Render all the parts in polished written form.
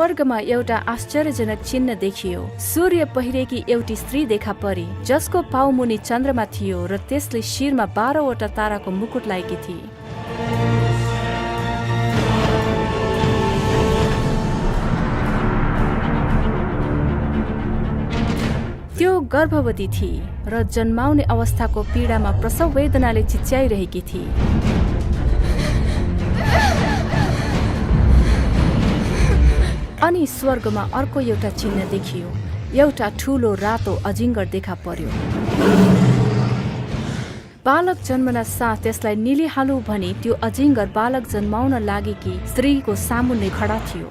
स्वर्गमा एउटा आश्चर्यजनक चिन्ह देखियो। सूर्य पहिरेकी एउटी स्त्री देखा परी, जसको पाउमुनि चन्द्रमा थियो र त्यसले शिरमा 12वटा ताराको मुकुट लगाएकी थिए। त्यो गर्भवती थिए र जन्माउने अवस्थाको पीडामा प्रसव वेदनाले चिच्याइरहेकी थिए। अनि स्वर्गमा अर्को एउटा चिन्ह देखियो। एउटा ठूलो रातो अजिङ्गर देखा पर्यो। बालक जन्मन साथ त्यसलाई निलिहालु भनी त्यो अजिङ्गर बालक जन्माउन लागेकी स्त्रीको सामुन्ने खडा थियो।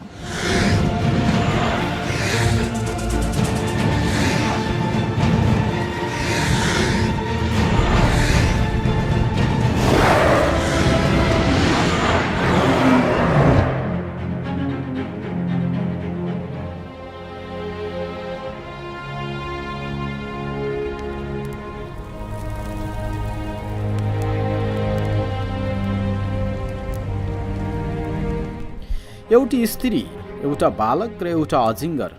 एउटी स्त्री, एउटा बालक र एउटा अजिङ्गर।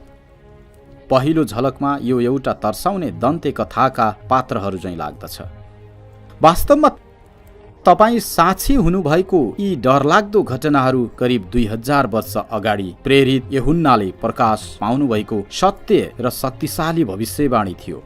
पहिलो झलकमा यो एउटा तर्साउने दन्ते कथाका पात्रहरू झैं लाग्दछ। वास्तवमा तपाईँ साक्षी हुनुभएको यी डरलाग्दो घटनाहरू करिब 2000 वर्ष अगाडि प्रेरित यूहन्नाले प्रकाश पाउनुभएको सत्य र शक्तिशाली भविष्यवाणी थियो।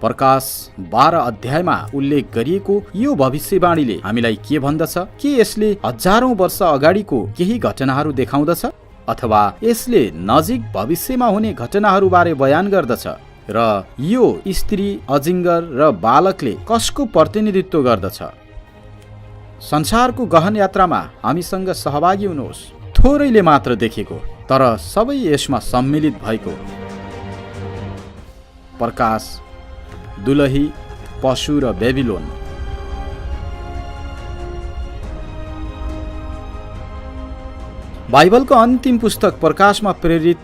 प्रकाश 12 अध्यायमा उल्लेख गरिएको यो भविष्यवाणीले हामीलाई के भन्दछ? के यसले हजारौं वर्ष अगाडिको केही घटनाहरू देखाउँदछ अथवा यसले नजिक भविष्यमा हुने घटनाहरूबारे बयान गर्दछ? र यो स्त्री, अजिङ्गर र बालकले कसको प्रतिनिधित्व गर्दछ? संसारको गहन यात्रामा हामीसँग सहभागी हुनुहोस्। थोरैले मात्र देखेको तर सबै यसमा सम्मिलित भएको। प्रकाश, दुलही, पशु र बेबिलोन। बाइबलको अन्तिम पुस्तक प्रकाशमा प्रेरित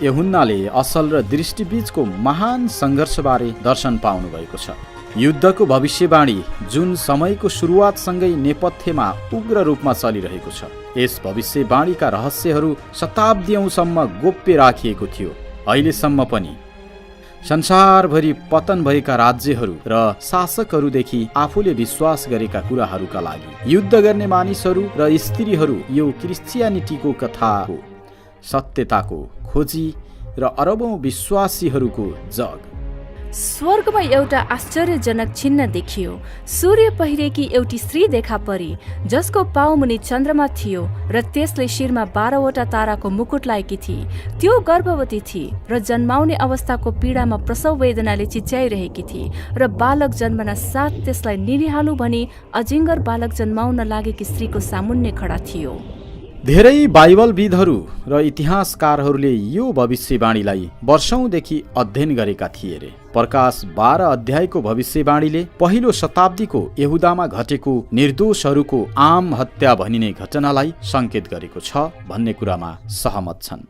यूहन्नाले असल र दृष्टिबीचको महान सङ्घर्षबारे दर्शन पाउनु भएको छ। युद्धको भविष्यवाणी जुन समयको सुरुवातसँगै नेपथ्यमा उग्र रूपमा चलिरहेको छ। यस भविष्यवाणीका रहस्यहरू शताब्दीौंसम्म गोप्य राखिएको थियो। अहिलेसम्म पनि संसारभरि पतन भएका राज्यहरू र शासकहरूदेखि आफूले विश्वास गरेका कुराहरूका लागि युद्ध गर्ने मानिसहरू र स्त्रीहरू यो क्रिस्चियनिटीको कथा हो। सत्यताको खोजी र अरबौं विश्वासीहरूको जग। स्वर्गमा एउटा आश्चर्यजनक चिन्ह देखियो। सूर्य पहिरेकी एउटी स्त्री देखा परी, जसको पाउमुनि चन्द्रमा थियो र त्यसले शिरमा 12वटा ताराको मुकुट लगाएकी थिए। त्यो गर्भवती थिए र जन्माउने अवस्थाको पीडामा प्रसव वेदनाले चिच्याइरहेकी थिए र बालक जन्मन साथ त्यसलाई निलिहालु भनी अजिङ्गर बालक जन्माउन लागेकी स्त्रीको सामुन्ने खडा थियो। धेरै बाइबलविदहरू र इतिहासकारहरूले यो भविष्यवाणीलाई वर्षौंदेखि अध्ययन गरेका थिए रे। प्रकाश 12 अध्यायको भविष्यवाणीले पहिलो शताब्दीको यहुदामा घटेको निर्दोषहरूको आम हत्या भनिने घटनालाई संकेत गरेको छ भन्ने कुरामा सहमत छन्।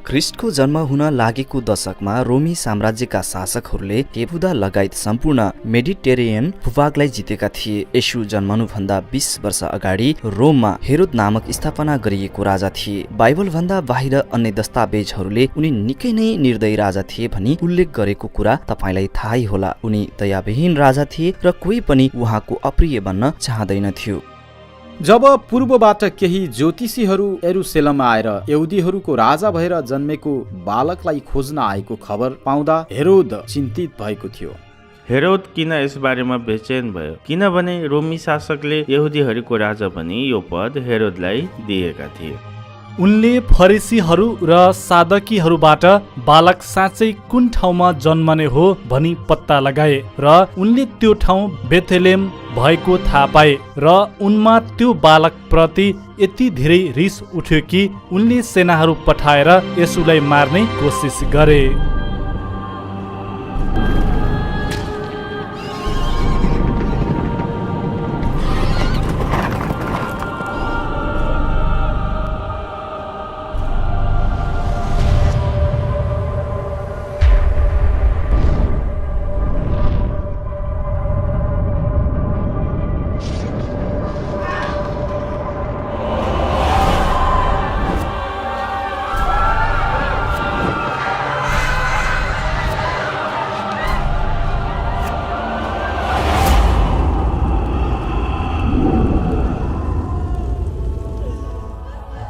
ख्रिस्टको जन्म हुन लागेको दशकमा रोमी साम्राज्यका शासकहरूले यहुदा लगायत सम्पूर्ण मेडिटेरेनियन भूभागलाई जितेका थिए। येशू जन्मनुभन्दा 20 वर्ष अगाडि रोममा हेरोद नामक स्थापना गरिएको राजा थिए। बाइबल भन्दा बाहिर अन्य दस्तावेजहरूले उनी निकै नै निर्दयी राजा थिए भनी उल्लेख गरेको कुरा तपाईलाई थाहै होला। उनी दयाविहीन राजा थिए र कोही पनि उहाँको अप्रिय बन्न चाहँदैनथ्यो। जब पूर्वबाट केही ज्योतिषीहरू यरुशलेममा आएर यहुदीहरूको राजा भएर जन्मेको बालकलाई खोज्न आएको खबर पाउँदा हेरोद चिन्तित भएको थियो। हेरोद किन यसबारेमा बेचैन भयो? किनभने रोमी शासकले यहुदीहरूको राजा भनी यो पद हेरोदलाई दिएका थिए। उनले फरिसीहरू र सादकीहरूबाट बालक साँच्चै कुन ठाउँमा जन्मने हो भनी पत्ता लगाए र उनले त्यो ठाउँ बेथलेम भएको थाहा पाए र उनमा त्यो बालक प्रति यति धेरै रिस उठ्यो कि उनले सेनाहरू पठाएर येशूलाई मार्ने कोसिस गरे।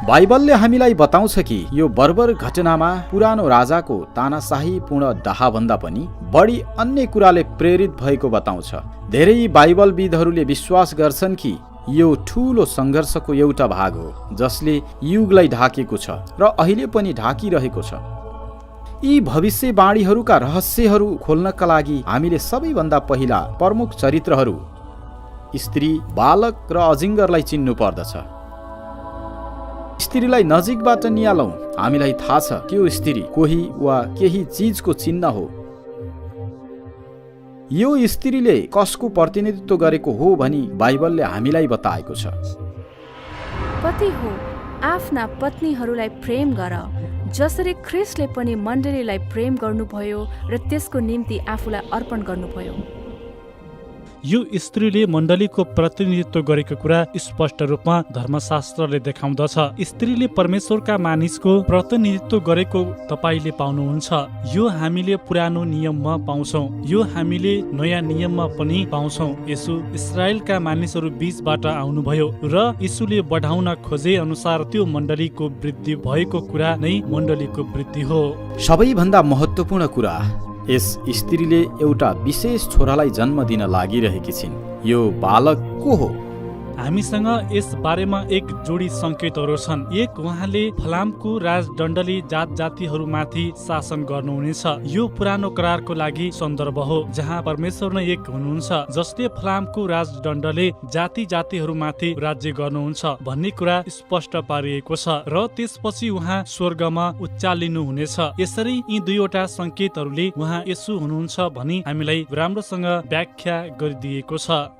बाइबलले हामीलाई बताउँछ कि यो बर्बर घटनामा पुरानो राजाको तानाशाहीपूर्ण डाहाभन्दा पनि बढी अन्य कुराले प्रेरित भएको बताउँछ। धेरै बाइबलविदहरूले विश्वास गर्छन् कि यो ठूलो सङ्घर्षको एउटा भाग हो जसले युगलाई ढाकेको छ र अहिले पनि ढाकिरहेको छ। यी भविष्यवाणीहरूका रहस्यहरू खोल्नका लागि हामीले सबैभन्दा पहिला प्रमुख चरित्रहरू स्त्री, बालक र अजिङ्गरलाई चिन्नु पर्दछ। स्त्रीलाई नजिकबाट नियालौं। हामीलाई थाहा छ कि यो स्त्री कोही वा केही चीजको चिन्ह हो। यो स्त्रीले कसको प्रतिनिधित्व गरेको हो भनी बाइबलले हामीलाई बताएको छ। पति हो, आफ्ना पत्नीहरूलाई प्रेम गर, जसरी ख्रिस्टले पनि मण्डलीलाई प्रेम गर्नुभयो र त्यसको निम्ति आफूलाई अर्पण गर्नुभयो। यो स्त्रीले मण्डलीको प्रतिनिधित्व गरेको कुरा स्पष्ट रूपमा धर्मशास्त्रले देखाउँदछ। स्त्रीले परमेश्वरका मानिसको प्रतिनिधित्व गरेको तपाईले पाउनुहुन्छ। यो हामीले पुरानो नियममा पाउँछौं, यो हामीले नयाँ नियममा पनि पाउँछौं। यसु इस्राएलका मानिसहरू बीचबाट आउनुभयो र यसुले बढाउन खोजे अनुसार त्यो मण्डलीको वृद्धि भएको कुरा नै मण्डलीको वृद्धि हो। सबैभन्दा महत्त्वपूर्ण कुरा, यस स्त्रीले एउटा विशेष छोरालाई जन्म दिन लागिरहेकी छिन्। यो बालक को हो? हामीसँग यस बारेमा एक जोडी संकेतहरू छन्। एक, उहाँले फलामको राजदण्डले जात जातिहरूमाथि शासन गर्नुहुनेछ। यो पुरानो करारको लागि सन्दर्भ हो जहाँ परमेश्वर नै एक हुनुहुन्छ, जसले फलामको राजदण्डले जाति जातिहरूमाथि राज्य गर्नुहुन्छ भन्ने कुरा स्पष्ट पारिएको छ र त्यसपछि उहाँ स्वर्गमा उचालिनु हुनेछ। यसरी यी दुईवटा संकेतहरूले उहाँ येशू हुनुहुन्छ भनी हामीलाई राम्रोसँग व्याख्या गरिदिएको छ।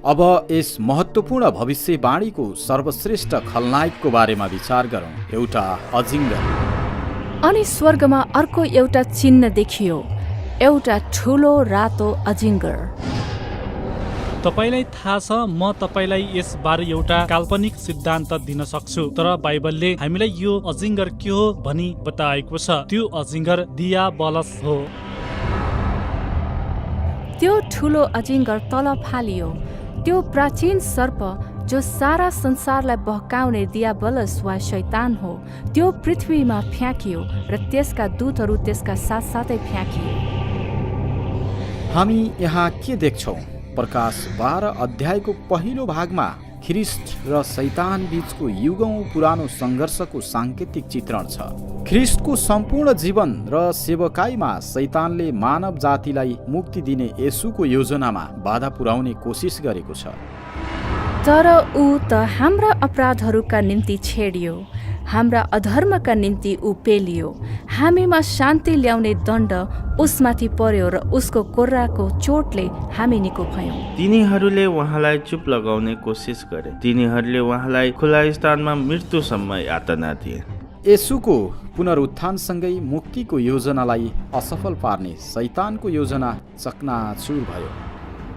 अब यस महत्त्वपूर्ण भविष्यवाणीको सर्वश्रेष्ठ खलनायकको बारेमा विचार गरौँ, एउटा अजिङ्गर। अनि स्वर्गमा अर्को एउटा चिन्ह देखियो, एउटा ठुलो रातो अजिङ्गर। तपाईलाई थाहा छ, म तपाईलाई यस बारे एउटा काल्पनिक सिद्धान्त दिन सक्छु, तर बाइबलले हामीलाई यो अजिङ्गर के हो भनी बताएको छ। त्यो अजिङ्गर दियाबलस हो। त्यो ठुलो अजिङ्गर तल फालियो, त्यो प्राचीन सर्प जो सारा संसारलाई बहकाउने दियाबलस वा शैतान हो, त्यो पृथ्वीमा फ्याँकियो र त्यसका दूतहरू त्यसका साथसाथै फ्याँकियो। हामी यहाँ के देख्छौँ? प्रकाश 12 अध्यायको पहिलो भागमा ख्रिस्ट र शैतान बीचको युगौं पुरानो सङ्घर्षको साङ्केतिक चित्रण छ। ख्रिस्टको सम्पूर्ण जीवन र सेवकाईमा शैतानले मानव जातिलाई मुक्ति दिने येशूको योजनामा बाधा पुर्याउने कोसिस गरेको छ। तर ऊ त हाम्रा अपराधहरूका निम्ति छेडियो, हाम्रा अधर्मका निम्ति ऊ पेलियो। हामीमा शान्ति ल्याउने दण्ड उसमाथि पर्यो र उसको कोर्राको चोटले हामी निको भयौँ। तिनीहरूले उहाँलाई चुप लगाउने कोसिस गरे। तिनीहरूले उहाँलाई खुला स्थानमा मृत्युसम्म यातना दिए। येशूको पुनरुत्थानसँगै मुक्तिको योजनालाई असफल पार्ने शैतानको योजना चकनाचुर भयो।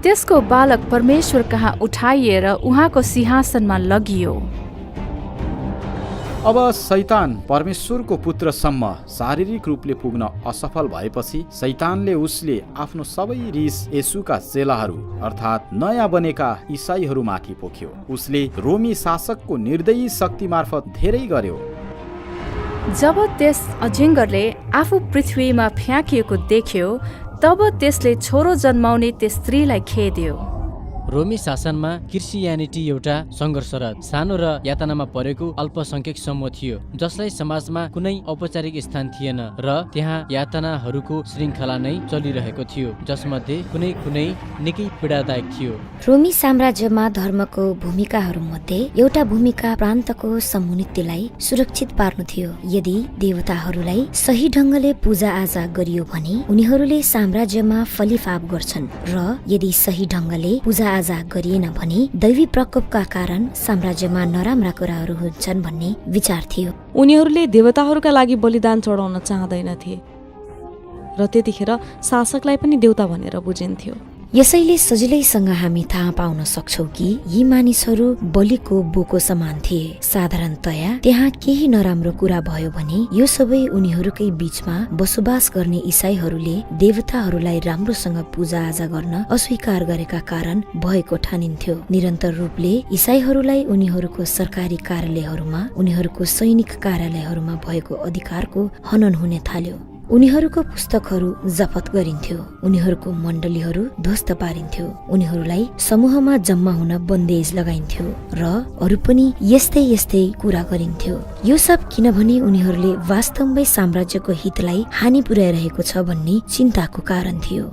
त्यसको बालक परमेश्वर कहाँ उठाइएर उहाँको सिंहासनमा लगियो। अब शैतान परमेश्वरको पुत्रसम्म शारीरिक रूपले पुग्न असफल भएपछि शैतानले उसले आफ्नो सबै रिस येशूका चेलाहरू अर्थात् नयाँ बनेका इसाईहरूमाथि पोख्यो। उसले रोमी शासकको निर्दयी शक्ति मार्फत धेरै गर्यो। जब त्यस अजिङ्गरले आफू पृथ्वीमा फ्याँकिएको देख्यो, तब त्यसले छोरो जन्माउने त्यस स्त्रीलाई खेद्यो। रोमी शासनमा क्रिस्चियनिटी एउटा सङ्घर्षरत, सानो र यातनामा परेको अल्पसङ्ख्यक समूह थियो जसलाई समाजमा कुनै औपचारिक स्थान थिएन र त्यहाँ यातनाहरूको श्रृङ्खला नै चलिरहेको थियो, जसमध्ये कुनै कुनै निकै पीडादायक थियो। रोमी साम्राज्यमा धर्मको भूमिकाहरूमध्ये एउटा भूमिका प्रान्तको समुन्नतिलाई सुरक्षित पार्नु थियो। यदि देवताहरूलाई सही ढङ्गले पूजाआजा गरियो भने उनीहरूले साम्राज्यमा फलिफाप गर्छन् र यदि सही ढङ्गले पूजाआजा गरिएन भने दैवी प्रकोपका कारण साम्राज्यमा नराम्रा कुराहरू हुन्छन् भन्ने विचार थियो। उनीहरूले देवताहरूका लागि बलिदान चढाउन चाहँदैनथे र त्यतिखेर शासकलाई पनि देवता भनेर बुझिन्थ्यो। यसैले सजिलैसँग हामी थाहा पाउन सक्छौ कि यी मानिसहरू बलिको बोको समान थिए। साधारणतया त्यहाँ केही नराम्रो कुरा भयो भने यो सबै उनीहरूकै बीचमा बसोबास गर्ने इसाईहरूले देवताहरूलाई राम्रोसँग पूजाआजा गर्न अस्वीकार गरेका कारण भएको ठानिन्थ्यो। निरन्तर रूपले इसाईहरूलाई उनीहरूको सरकारी कार्यालयहरूमा, उनीहरूको सैनिक कार्यालयहरूमा भएको अधिकारको हनन हुने थाल्यो। उनीहरूको पुस्तकहरू जफत गरिन्थ्यो, उनीहरूको मण्डलीहरू ध्वस्त पारिन्थ्यो, उनीहरूलाई समूहमा जम्मा हुन बन्देज लगाइन्थ्यो र अरू पनि यस्तै यस्तै कुरा गरिन्थ्यो। यो सब किनभने उनीहरूले वास्तवमै साम्राज्यको हितलाई हानि पुर्याइरहेको छ भन्ने चिन्ताको कारण थियो।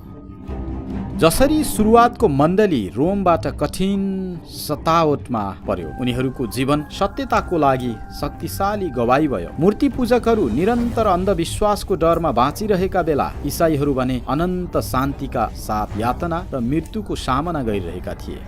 जसरी सुरुवातको मण्डली रोमबाट कठिन सतावटमा पर्यो, उनीहरूको जीवन सत्यताको लागि शक्तिशाली गवाई भयो। मूर्ति पूजकहरू निरन्तर अन्धविश्वासको डरमा बाँचिरहेका बेला इसाईहरू भने अनन्त शान्तिका साथ यातना र मृत्युको सामना गरिरहेका थिए।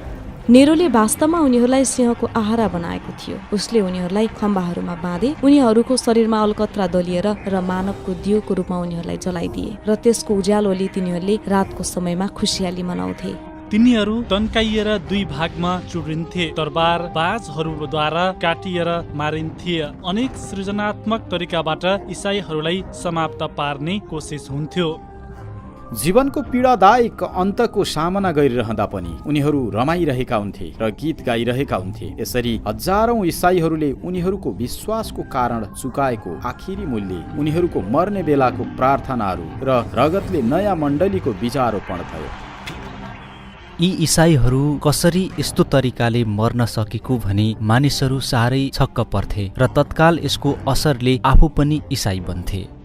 नेरोले वास्तवमा उनीहरूलाई सिंहको आहारा बनाएको थियो। उसले उनीहरूलाई खम्बाहरूमा बाँधे, उनीहरूको शरीरमा अलकत्रा दलिएर र मानवको दियोको रूपमा उनीहरूलाई जलाइदिए र त्यसको उज्यालोले तिनीहरूले रातको समयमा खुसियाली मनाउँथे। तिनीहरू तन्काइएर दुई भागमा चुडिन्थे, तरबार बाजहरूद्वारा काटिएर मारिन्थे। अनेक सृजनात्मक तरिकाबाट इसाईहरूलाई समाप्त पार्ने कोसिस हुन्थ्यो। जीवनको पीडादायक अन्तको सामना गरिरहँदा पनि उनीहरू रमाइरहेका हुन्थे र गीत गाइरहेका हुन्थे। यसरी हजारौं इसाईहरूले उनीहरूको विश्वासको कारण चुकाएको आखिरी मूल्य, उनीहरूको मर्ने बेलाको प्रार्थनाहरू र रगतले नयाँ मण्डलीको बीजारोपण भयो। यी इसाईहरू कसरी यस्तो तरिकाले मर्न सकेको भनी मानिसहरू साह्रै छक्क पर्थे र तत्काल यसको असरले आफू पनि इसाई बन्थे।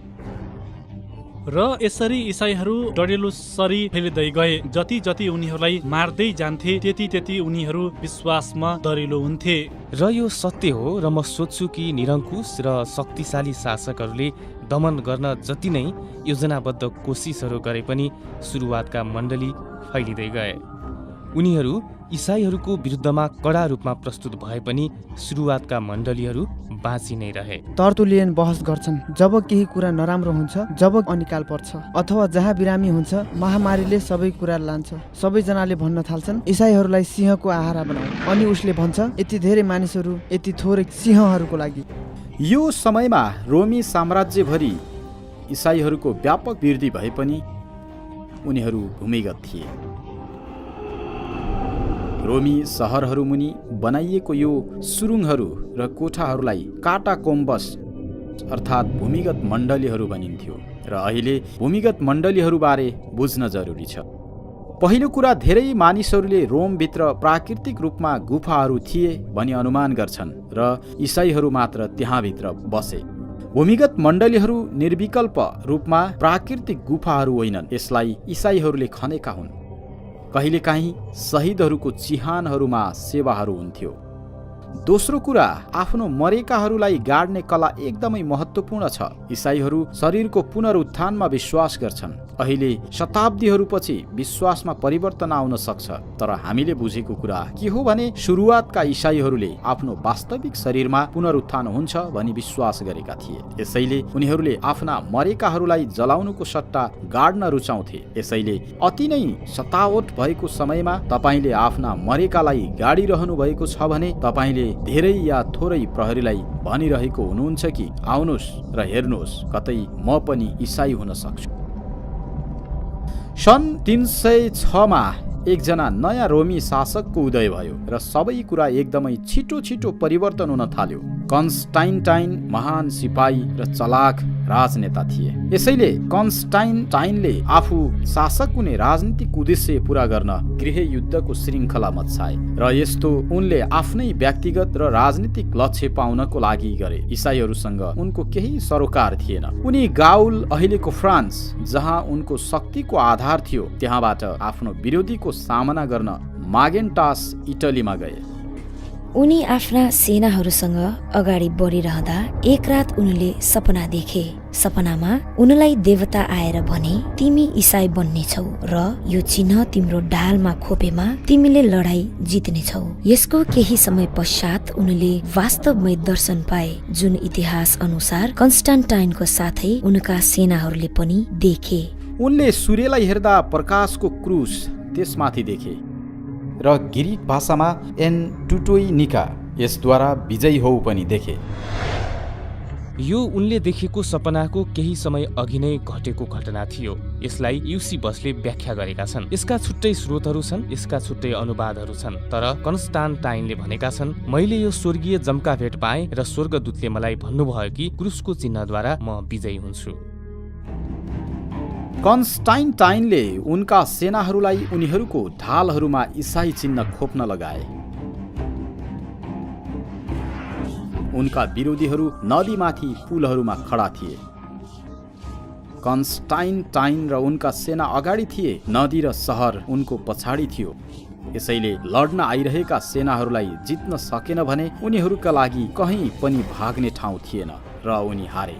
र यसरी इसाईहरू डडेलुसरी फैलिँदै गए। जति जति उनीहरूलाई मार्दै जान्थे त्यति त्यति उनीहरू विश्वासमा दरिलो हुन्थे। र यो सत्य हो र म सोध्छु कि निरङ्कुश र शक्तिशाली शासकहरूले दमन गर्न जति नै योजनाबद्ध कोसिसहरू गरे पनि सुरुवातका मण्डली फैलिँदै गए। उनीहरू इसाईहरूको विरुद्धमा कडा रूपमा प्रस्तुत भए पनि सुरुवातका मण्डलीहरू बाँची नै रहे। तर्तुलियन बहस गर्छन्, जब केही कुरा नराम्रो हुन्छ, जब अनिकाल पर्छ अथवा जहाँ बिरामी हुन्छ, महामारीले सबै कुरा लान्छ, सबैजनाले भन्न थाल्छन् इसाईहरूलाई सिंहको आहारा बनाऊ। अनि उसले भन्छ, यति धेरै मानिसहरू यति थोरै सिंहहरूको लागि। यो समयमा रोमी साम्राज्यभरि इसाईहरूको व्यापक वृद्धि भए पनि उनीहरू भूमिगत थिए। रोमी सहरहरू मुनि बनाइएको यो सुरुङहरू र कोठाहरूलाई काटाकोम्बस अर्थात् भूमिगत मण्डलीहरू भनिन्थ्यो र अहिले भूमिगत मण्डलीहरूबारे बुझ्न जरुरी छ। पहिलो कुरा, धेरै मानिसहरूले रोमभित्र प्राकृतिक रूपमा गुफाहरू थिए भनी अनुमान गर्छन् र इसाईहरू मात्र त्यहाँभित्र बसे। भूमिगत मण्डलीहरू निर्विकल्प रूपमा प्राकृतिक गुफाहरू होइनन्, यसलाई इसाईहरूले खनेका हुन्। कहिलेकाहीँ शहीदहरूको चिहानहरूमा सेवाहरू हुन्थ्यो। दोस्रो कुरा, आफ्नो मरेकाहरूलाई गाड्ने कला एकदमै महत्त्वपूर्ण छ। इसाईहरू शरीरको पुनरुत्थानमा विश्वास गर्छन्। अहिले शताब्दीहरूपछि विश्वासमा परिवर्तन आउन सक्छ, तर हामीले बुझेको कुरा के हो भने सुरुवातका इसाईहरूले आफ्नो वास्तविक शरीरमा पुनरुत्थान हुन्छ भनी विश्वास गरेका थिए। यसैले उनीहरूले आफ्ना मरेकाहरूलाई जलाउनुको सट्टा गाड्न रुचाउँथे। यसैले अति नै सतावट भएको समयमा तपाईले आफ्ना मरेकालाई गाडिरहनु भएको छ भने तपाईले धेरै या थोरै प्रहरीलाई भनिरहेको हुनुहुन्छ कि आउनुहोस् र हेर्नुहोस्, कतै म पनि इसाई हुन सक्छु। सन् 306 मा एकजना नयाँ रोमी शासकको उदय भयो र सबै कुरा एकदमै छिटो छिटो परिवर्तन हुन थाल्यो। कन्स्टान्टाइन महान सिपाही र चलाक राजनेता थिए। यसैले कन्स्टान्टाइनले आफू शासक हुने राजनीतिक उद्देश्य पूरा गर्न गृह युद्धको श्रृङ्खला मचाए र यस्तो उनले आफ्नै व्यक्तिगत र राजनीतिक लक्ष्य पाउनको लागि गरे। इसाईहरूसँग उनको केही सरोकार थिएन। उनी गाउल, अहिलेको फ्रान्स, जहाँ उनको शक्तिको आधार थियो, त्यहाँबाट आफ्नो विरोधीको सामना गर्न मागेन्टास इटलीमा गए। उनी आफ्ना सेनाहरूसँग अगाडि बढिरहँदा एक रात उनले सपना देखे। सपनामा उनलाई देवता आएर भने, तिमी इसाई बन्नेछौ र यो चिन्ह तिम्रो ढालमा खोपेमा तिमीले लडाई जित्नेछौ। यसको केही समय पश्चात उनले वास्तवमै दर्शन पाए, जुन इतिहास अनुसार कन्स्टान्टाइनको साथै उनका सेनाहरूले पनि देखे। उनले सूर्यलाई हेर्दा प्रकाशको क्रुस त्यसमाथि देखे र गिरिक भाषामा एन टुटोइनिका यसद्वारा विजयी हौ पनि देखे। यो उनले देखेको सपनाको केही समय अघि नै घटेको घटना थियो। यसलाई युसी बसले व्याख्या गरेका छन्। यसका छुट्टै स्रोतहरू छन्, यसका छुट्टै अनुवादहरू छन्, तर कन्स्टान्टाइनले भनेका छन्, मैले यो स्वर्गीय जम्का भेट पाएँ र स्वर्गदूतले मलाई भन्नुभयो कि क्रुसको चिन्हद्वारा म विजयी हुन्छु। कन्स्टान्टाइनले उनका सेनाहरूलाई उनीहरूको ढालहरूमा इसाई चिन्ह खोप्न लगाए। उनका विरोधीहरू नदीमाथि पुलहरूमा खडा थिए। कन्स्टान्टाइन र उनका सेना अगाडि थिए, नदी र सहर उनको पछाडि थियो। यसैले लड्न आइरहेका सेनाहरूलाई जित्न सकेन भने उनीहरूका लागि कहीँ पनि भाग्ने ठाउँ थिएन र उनी हारे।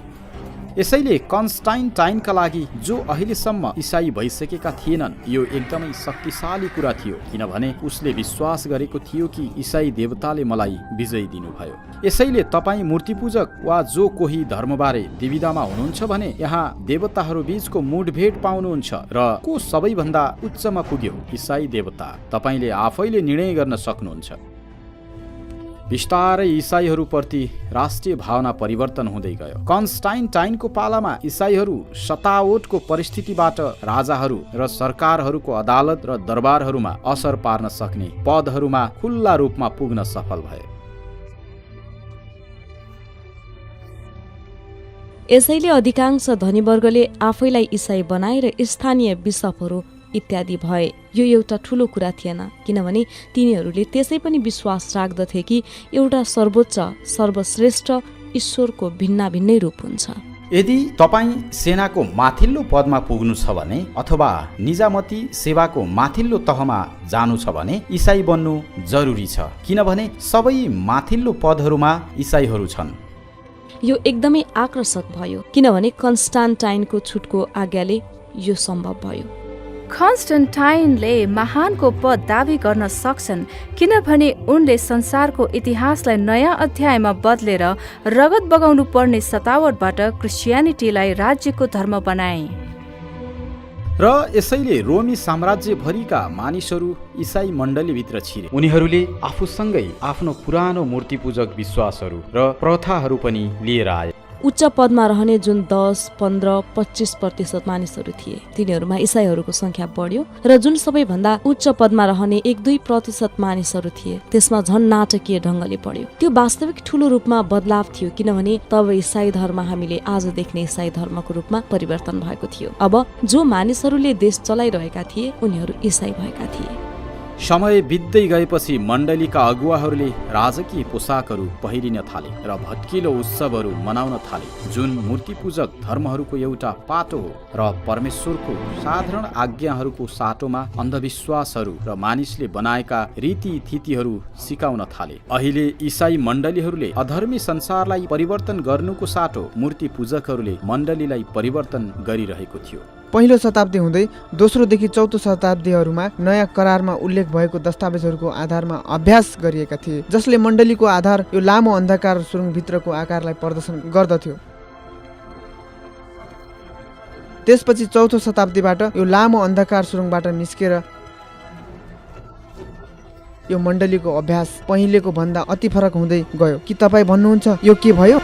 यसैले कन्स्टान्टाइनका लागि जो अहिलेसम्म इसाई भइसकेका थिएनन्, यो एकदमै शक्तिशाली कुरा थियो, किनभने उसले विश्वास गरेको थियो कि इसाई देवताले मलाई विजय दिनुभयो। यसैले तपाईँ मूर्तिपूजक वा जो कोही धर्मबारे दुविधामा हुनुहुन्छ भने यहाँ देवताहरू बीचको मुठभेड पाउनुहुन्छ र को सबैभन्दा उच्चमा पुग्यो, इसाई देवता। तपाईले आफैले निर्णय गर्न सक्नुहुन्छ। बिस्तारै इसाईहरूप्रति राष्ट्रिय भावना परिवर्तन हुँदै गयो। कन्स्टान्टाइनको पालामा इसाईहरू सतावटको परिस्थितिबाट राजाहरू र सरकारहरूको अदालत र दरबारहरूमा असर पार्न सक्ने पदहरूमा खुल्ला रूपमा पुग्न सफल भए। यसैले अधिकांश धनीवर्गले आफैलाई इसाई बनाएर स्थानीय बिसपहरू इत्यादि भए। यो एउटा ठूलो कुरा थिएन, किनभने तिनीहरूले त्यसै पनि विश्वास राख्दथे कि एउटा सर्वोच्च सर्वश्रेष्ठ ईश्वरको भिन्न भिन्नै रूप हुन्छ। यदि तपाईँ सेनाको माथिल्लो पदमा पुग्नु छ भने अथवा निजामती सेवाको माथिल्लो तहमा जानु छ भने इसाई बन्नु जरुरी छ, किनभने सबै माथिल्लो पदहरूमा इसाईहरू छन्। यो एकदमै आकर्षक भयो, किनभने कन्स्टान्टाइनको छुटको आज्ञाले यो सम्भव भयो। कन्स्टान्टाइनले महानको पद दावी गर्न सक्छन्, किनभने उनले संसारको इतिहासलाई नयाँ अध्यायमा बदलेर रगत बगाउनु पर्ने सतावटबाट क्रिस्चियनिटीलाई राज्यको धर्म बनाए। र यसैले रोमी साम्राज्यभरिका मानिसहरू इसाई मण्डलीभित्र छिरे। उनीहरूले आफूसँगै आफ्नो पुरानो मूर्तिपूजक विश्वासहरू र प्रथाहरू पनि लिएर आए। उच्च पदमा रहने जुन 10, 15, 25% मानिसहरू थिए, तिनीहरूमा इसाईहरूको संख्या बढ्यो र जुन सबैभन्दा उच्च पदमा रहने 1-2% मानिसहरू थिए, त्यसमा झन् नाटकीय ढङ्गले बढ्यो। त्यो वास्तविक ठूलो रूपमा बदलाव थियो, किनभने तब इसाई धर्म हामीले आज देख्ने इसाई धर्मको रूपमा परिवर्तन भएको थियो। अब जो मानिसहरूले देश चलाइरहेका थिए उनीहरू इसाई भएका थिए। समय बित्दै गएपछि मण्डलीका अगुवाहरूले राजकीय पोसाकहरू पहिरिन थाले र भट्किलो उत्सवहरू मनाउन थाले, जुन मूर्तिपूजक धर्महरूको एउटा पाटो हो र परमेश्वरको साधारण आज्ञाहरूको साटोमा अन्धविश्वासहरू र मानिसले बनाएका रीतिथितिहरू सिकाउन थाले। अहिले इसाई मण्डलीहरूले अधर्मी संसारलाई परिवर्तन गर्नुको साटो मूर्तिपूजकहरूले मण्डलीलाई परिवर्तन गरिरहेको थियो। पहिलो शताब्दी हुँदै दोस्रोदेखि चौथो शताब्दीहरूमा नयाँ करारमा उल्लेख भएको दस्तावेजहरूको आधारमा अभ्यास गरिएका थिए, जसले मण्डलीको आधार यो लामो अन्धकार सुरुङभित्रको आकारलाई प्रदर्शन गर्दथ्यो। त्यसपछि चौथो शताब्दीबाट यो लामो अन्धकार सुरुङबाट निस्केर यो मण्डलीको अभ्यास पहिलेको भन्दा अति फरक हुँदै गयो। कि तपाईँ भन्नुहुन्छ यो के भयो?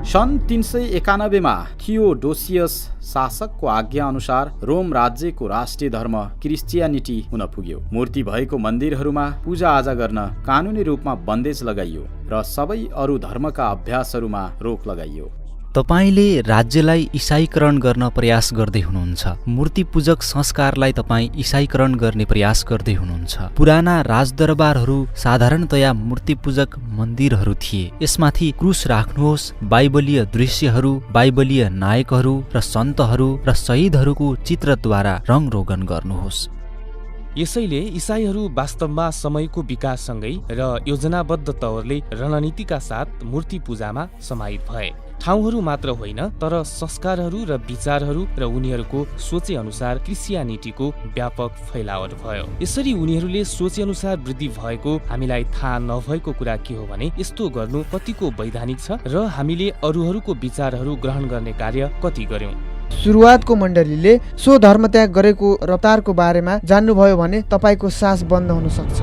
सन् 391 मा थियोडोसियस शासकको आज्ञा अनुसार रोम राज्यको राष्ट्रिय धर्म क्रिस्चियनिटी हुन पुग्यो। मूर्ति भएको मन्दिरहरूमा पूजाआजा गर्न कानुनी रूपमा बन्देज लगाइयो र सबै अरू धर्मका अभ्यासहरूमा रोक लगाइयो। तपाईले राज्यलाई इसाईकरण गर्न प्रयास गर्दै हुनुहुन्छ। मूर्तिपूजक संस्कारलाई तपाईँ इसाईकरण गर्ने प्रयास गर्दै हुनुहुन्छ। पुराना राजदरबारहरू साधारणतया मूर्तिपूजक मन्दिरहरू थिए। यसमाथि क्रुस राख्नुहोस्, बाइबलीय दृश्यहरू, बाइबलीय नायकहरू र सन्तहरू र शहीदहरूको चित्रद्वारा रङरोगन गर्नुहोस्। यसैले इसाईहरू वास्तवमा समयको विकाससँगै र योजनाबद्ध तौरले रणनीतिका साथ मूर्ति पूजामा समाहित भए। ठाउँहरू मात्र होइन, तर संस्कारहरू र विचारहरू र उनीहरूको सोचे अनुसार क्रिस्चियनिटीको व्यापक फैलावट भयो। यसरी उनीहरूले सोचे अनुसार वृद्धि भएको हामीलाई थाहा नभएको कुरा के हो भने यस्तो गर्नु कतिको वैधानिक छ र हामीले अरूहरूको विचारहरू ग्रहण गर्ने कार्य कति गर्यौं। सुरुवातको मण्डलीले सो धर्मत्याग गरेको रफ्तारको बारेमा जान्नुभयो भने तपाईँको सास बन्द हुन सक्छ।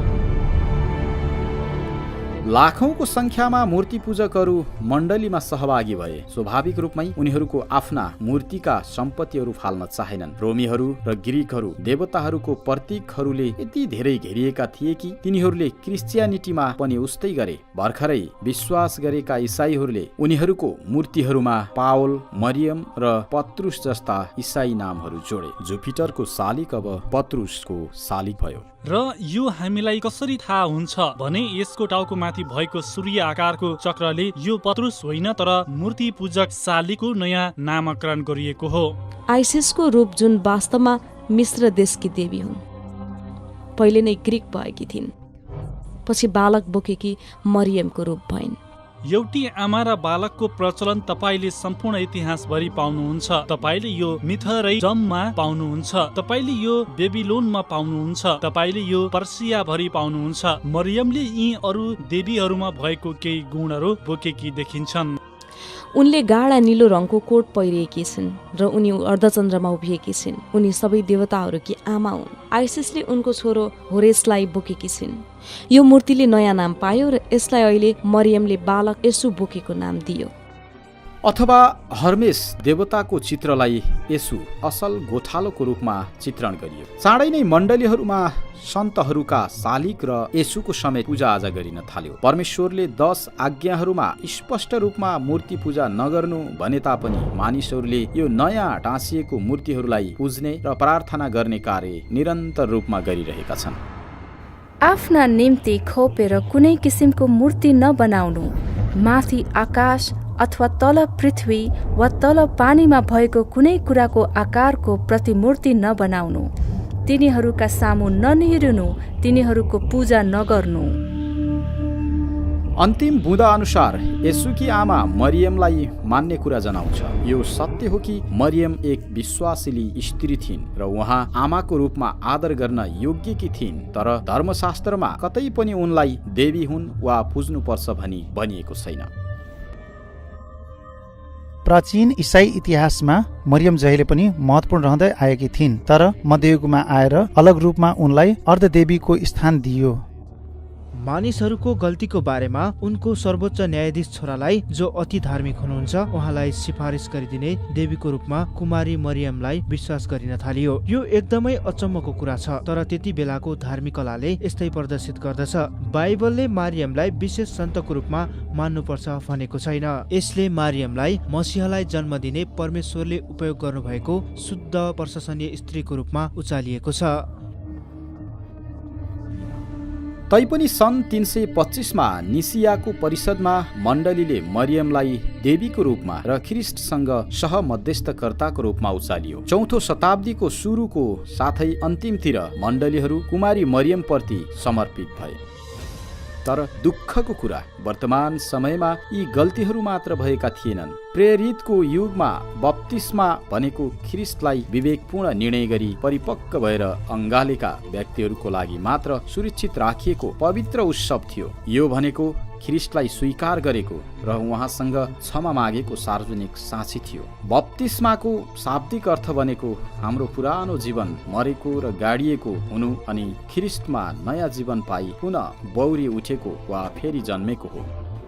लाखौंको संख्यामा मूर्ति पूजकहरू मण्डलीमा सहभागी भए। स्वाभाविक रूपमै उनीहरूको आफ्ना मूर्तिका सम्पत्तिहरू फाल्न चाहेनन्। रोमीहरू र ग्रीकहरू देवताहरूको प्रतीकहरूले यति धेरै घेरिएका थिए कि तिनीहरूले क्रिस्चियनिटीमा पनि उस्तै गरे। भर्खरै विश्वास गरेका इसाईहरूले उनीहरूको मूर्तिहरूमा पावल, मरियम र पत्रुस जस्ता इसाई नामहरू जोडे। जुपिटरको शालिक अब पत्रुसको शालिक भयो। र यो हामीलाई कसरी थाहा हुन्छ भने यसको टाउको माथि भएको सूर्य आकारको चक्रले यो पत्रुस होइन तर मूर्ति पूजक शालिको नयाँ नामकरण गरिएको हो। आइसिसको रूप जुन वास्तवमा मिश्र देशकी देवी हुन्, पहिले नै ग्रीक भएकी थिइन्, पछि बालक बोकेकी मरियमको रूप भइन्। एउटी आमा र बालकको प्रचलन तपाईले सम्पूर्ण इतिहासभरि पाउनुहुन्छ। तपाईले यो मिथरैजममा पाउनुहुन्छ, तपाईले यो बेबिलोनमा पाउनुहुन्छ, तपाईले यो पर्सियाभरि पाउनुहुन्छ। मरियमले यी अरू देवीहरूमा भएको केही गुणहरू बोकेकी देखिन्छन्। उनले गाढा नीलो रङको कोट पहिरिएकी छिन् र उनी अर्धचन्द्रमा उभिएकी छिन्। उनी सबै देवताहरूकी आमा हुन्। आइसिसले उनको छोरो होरेसलाई बोकेकी छिन्। यो मूर्तिले नयाँ नाम पायो र यसलाई अहिले मरियमले बालक यसु बोकेको नाम दियो। अथवा हर्मेस देवताको चित्रलाई यसु असल गोठालोको रूपमा चित्रण गरियो। चाँडै नै मण्डलीहरूमा सन्तहरूका शालिक र यसुको समेत पूजाआजा गरिन थाल्यो। परमेश्वरले 10 आज्ञाहरूमा स्पष्ट रूपमा मूर्ति पूजा नगर्नु भने तापनि मानिसहरूले यो नयाँ टाँसिएको मूर्तिहरूलाई पुज्ने र प्रार्थना गर्ने कार्य निरन्तर रूपमा गरिरहेका छन्। आफ्ना निम्ति खोपेर कुनै किसिमको मूर्ति नबनाउनु, माथि आकाश अथवा तल पृथ्वी वा तल पानीमा भएको कुनै कुराको आकारको प्रतिमूर्ति नबनाउनु, तिनीहरूका सामु ननिहिरिनु, तिनीहरूको पूजा नगर्नु। अन्तिम बुँदा अनुसार यसुकी आमा मरियमलाई मान्ने कुरा जनाउँछ। यो सत्य हो कि मरियम एक विश्वासिली स्त्री थिइन् र उहाँ आमाको रूपमा आदर गर्न योग्यकी थिइन्, तर धर्मशास्त्रमा कतै पनि उनलाई देवी हुन् वा पुज्नुपर्छ भनी भनिएको छैन। प्राचीन इसाई इतिहासमा मरियम जहिले पनि महत्वपूर्ण रहँदै आएकी थिइन्, तर मध्ययुगमा आएर अलग रूपमा उनलाई अर्धदेवीको स्थान दिइयो। मानिसहरूको गल्तीको बारेमा उनको सर्वोच्च न्यायाधीश छोरालाई, जो अति धार्मिक हुनुहुन्छ, उहाँलाई सिफारिस गरिदिने देवीको रूपमा कुमारी मरियमलाई विश्वास गरिन थालियो। यो एकदमै अचम्मको कुरा छ, तर त्यति बेलाको धार्मिक कलाले यस्तै प्रदर्शित गर्दछ। बाइबलले मारियमलाई विशेष सन्तको रूपमा मान्नुपर्छ भनेको छैन। यसले मारियमलाई मसीहलाई जन्म दिने परमेश्वरले उपयोग गर्नुभएको शुद्ध प्रशंसनीय स्त्रीको रूपमा उचालिएको छ। तैपनि सन् 325मा निसियाको परिषदमा मण्डलीले मरियमलाई देवीको रूपमा र ख्रिस्टसँग सहमध्यस्थकर्ताको रूपमा उचालियो। 4औं शताब्दीको सुरुको साथै अन्तिमतिर मण्डलीहरू कुमारी मरियमप्रति समर्पित भए। तर दुःखको कुरा, वर्तमान समयमा यी गल्तीहरू मात्र भएका थिएनन्। प्रेरितको युगमा बप्तिस्मा भनेको ख्रिस्टलाई विवेकपूर्ण निर्णय गरी परिपक्व भएर अङ्गालेका व्यक्तिहरूको लागि मात्र सुरक्षित राखिएको पवित्र उत्सव थियो। यो भनेको ख्रिस्टलाई स्वीकार गरेको र उहाँसँग क्षमा मागेको सार्वजनिक साक्षी थियो। बप्तिस्माको शाब्दिक अर्थ भनेको हाम्रो पुरानो जीवन मरेको र गाडिएको हुनु अनि ख्रिस्टमा नयाँ जीवन पाई पुनः बौरी उठेको वा फेरि जन्मेको हो।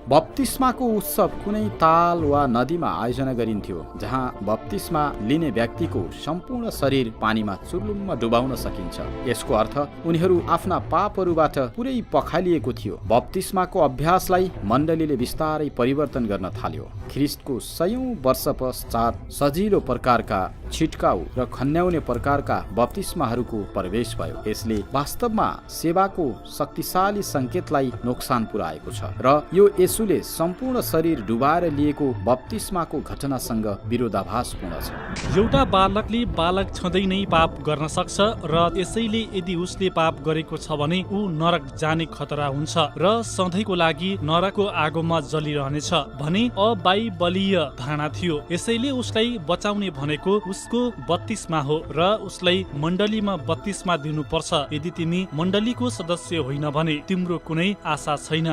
बप्तिस्माको उत्सव कुनै ताल वा नदीमा आयोजना गरिन्थ्यो, जहाँ बप्तिस्मा लिने व्यक्तिको सम्पूर्ण शरीर पानीमा चुर्लुम्म डुबाउन सकिन्छ। यसको अर्थ उनीहरू आफ्ना पापहरूबाट पुरै पखालिएको थियो। बप्तिस्माको अभ्यासलाई मण्डलीले बिस्तारै परिवर्तन गर्न थाल्यो। ख्रिस्टको 100औं वर्ष पश्चात सजिलो प्रकारका छिटकाउ र खन्याउने प्रकारका बप्तिस्माहरूको प्रवेश भयो। यसले वास्तवमा सेवाको शक्तिशाली सङ्केतलाई नोक्सान पुर्याएको छ र यो यसुले सम्पूर्ण शरीर डुबाएर लिएको बप्तिस्माको घटनासँग विरोधाभासपूर्ण छ। एउटा बालकले बालक छँदै नै पाप गर्न सक्छ र यसैले यदि उसले पाप गरेको छ भने ऊ नरक जाने खतरा हुन्छ र सधैँको लागि नरकको आगोमा जलिरहनेछ भने अबाइबलीय धारणा थियो। यसैले उसलाई बचाउने भनेको उसको बत्तिस्मा हो र उसलाई मण्डलीमा बत्तिस्मा दिनुपर्छ। यदि तिमी मण्डलीको सदस्य होइन भने तिम्रो कुनै आशा छैन।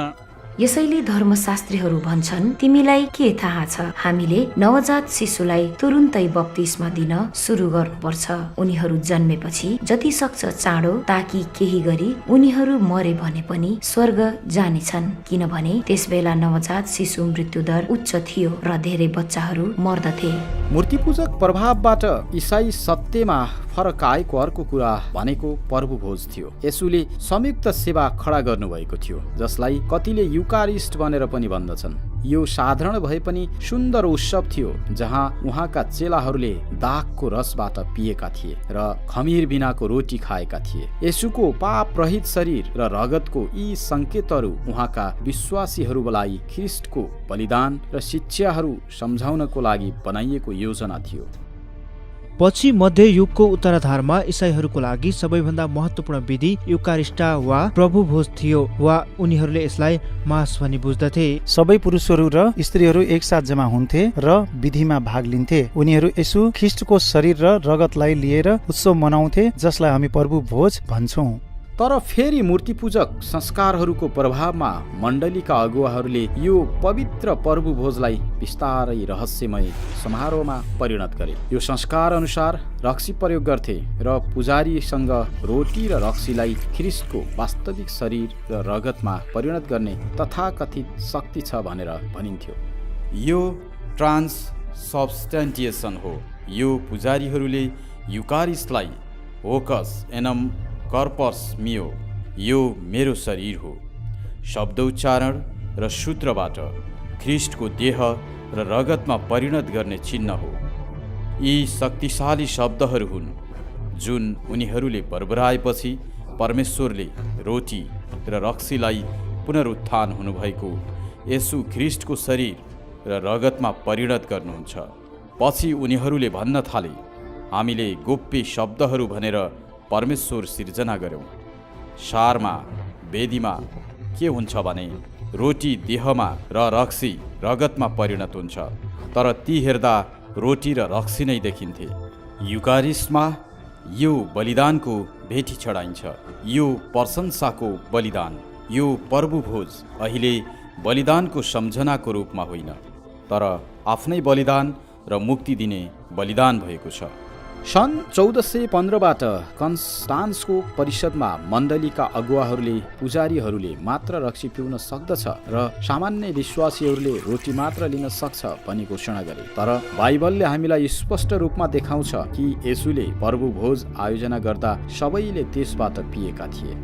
यसैले धर्मशास्त्रीहरू भन्छन्, तिमीलाई के थाहा छ? हामीले नवजात शिशुलाई तुरुन्तै बप्तिस्मा दिन सुरु गर्नुपर्छ। उनीहरू जन्मेपछि जति सक्छ चाँडो, ताकि केही गरी उनीहरू मरे भने पनि स्वर्ग जानेछन्, किनभने त्यसबेला नवजात शिशु मृत्युदर उच्च थियो र धेरै बच्चाहरू मर्दथे। मूर्तिपूजक प्रभावबाट ईसाई सत्यमा फरक आएको अर्को कुरा भनेको प्रभुभोज थियो। येशूले संयुक्त सेवा खडा गर्नुभएको थियो, जसलाई कतिले युकारिस्ट भनेर पनि भन्दछन्। यो साधारण भए पनि सुन्दर उत्सव थियो, जहाँ उहाँका चेलाहरूले दागको रसबाट पिएका थिए र खमीर बिनाको रोटी खाएका थिए। येशूको पाप रहित शरीर र रगतको यी सङ्केतहरू उहाँका विश्वासीहरूलाई ख्रिस्टको बलिदान र शिक्षाहरू सम्झाउनको लागि बनाइएको योजना थियो। पछि मध्य युगको उत्तराधारमा इसाईहरूको लागि सबैभन्दा महत्त्वपूर्ण विधि युकारिस्टा वा प्रभुभोज थियो, वा उनीहरूले यसलाई मास भनी बुझ्दथे। सबै पुरुषहरू र स्त्रीहरू एकसाथ जम्मा हुन्थे र विधिमा भाग लिन्थे। उनीहरू येशू ख्रिस्टको शरीर र रगतलाई लिएर उत्सव मनाउँथे, जसलाई हामी प्रभुभोज भन्छौँ। तर फेरि मूर्तिपूजक संस्कारहरूको प्रभावमा मण्डलीका अगुवाहरूले यो पवित्र प्रभुभोजलाई बिस्तारै रहस्यमय समारोहमा परिणत गरे। यो संस्कार अनुसार रक्सी प्रयोग गर्थे र पुजारीसँग रोटी र रक्सीलाई ख्रिस्टको वास्तविक शरीर र रगतमा परिणत गर्ने तथाकथित शक्ति छ भनेर भनिन्थ्यो। यो ट्रान्ससब्स्टेन्टिएसन हो। यो पुजारीहरूले युकारिस्टलाई होकस एनम कर्पस मियो, यो मेरो शरीर हो, शब्दोच्चारण र सूत्रबाट ख्रिस्टको देह र रगतमा परिणत गर्ने चिन्ह हो। यी शक्तिशाली शब्दहरू हुन् जुन उनीहरूले बरबराएपछि परमेश्वरले रोटी र रक्सीलाई पुनरुत्थान हुनुभएको येशू ख्रिस्टको शरीर र रगतमा परिणत गर्नुहुन्छ। पछि उनीहरूले भन्न थाले, हामीले गोप्य शब्दहरू भनेर परमेश्वर सिर्जना गर्यौँ। सारमा वेदीमा के हुन्छ भने रोटी देहमा र रक्सी रगतमा परिणत हुन्छ, तर ती हेर्दा रोटी र रक्सी नै देखिन्थे। युकारिस्टमा यो बलिदानको भेटी चढाइन्छ, यो प्रशंसाको बलिदान। यो प्रभुभोज अहिले बलिदानको सम्झनाको रूपमा होइन, तर आफ्नै बलिदान र मुक्ति दिने बलिदान भएको छ। सन् 1415बाट कन्स्टान्सको परिषदमा मण्डलीका अगुवाहरूले पुजारीहरूले मात्र रक्सी पिउन सक्दछ र सामान्य विश्वासीहरूले रोटी मात्र लिन सक्छ भनी घोषणा गरे। तर बाइबलले हामीलाई स्पष्ट रूपमा देखाउँछ कि येशूले प्रभुभोज आयोजना गर्दा सबैले त्यसबाट पिएका थिए।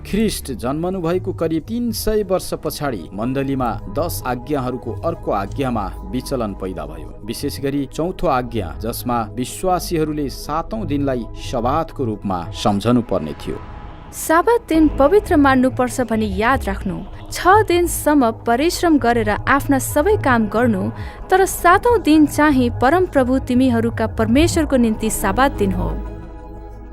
ख्रिस्ट जन्मनु भएको करिब 300 वर्ष पछाडि मण्डलीमा 10 आज्ञाहरूको अर्को आज्ञामा विचलन पैदा भयो, विशेष गरी चौथो आज्ञा, जसमा विश्वासीहरूले 7औं दिनलाई सबातको रूपमा सम्झनु पर्ने थियो। साबत दिन पवित्र मान्नुपर्छ भनी याद राख्नु, 6 दिनसम्म परिश्रम गरेर आफ्ना सबै काम गर्नु, तर 7औं दिन चाहिँ परमप्रभु तिमीहरूका परमेश्वरको निम्ति साबत दिन हो।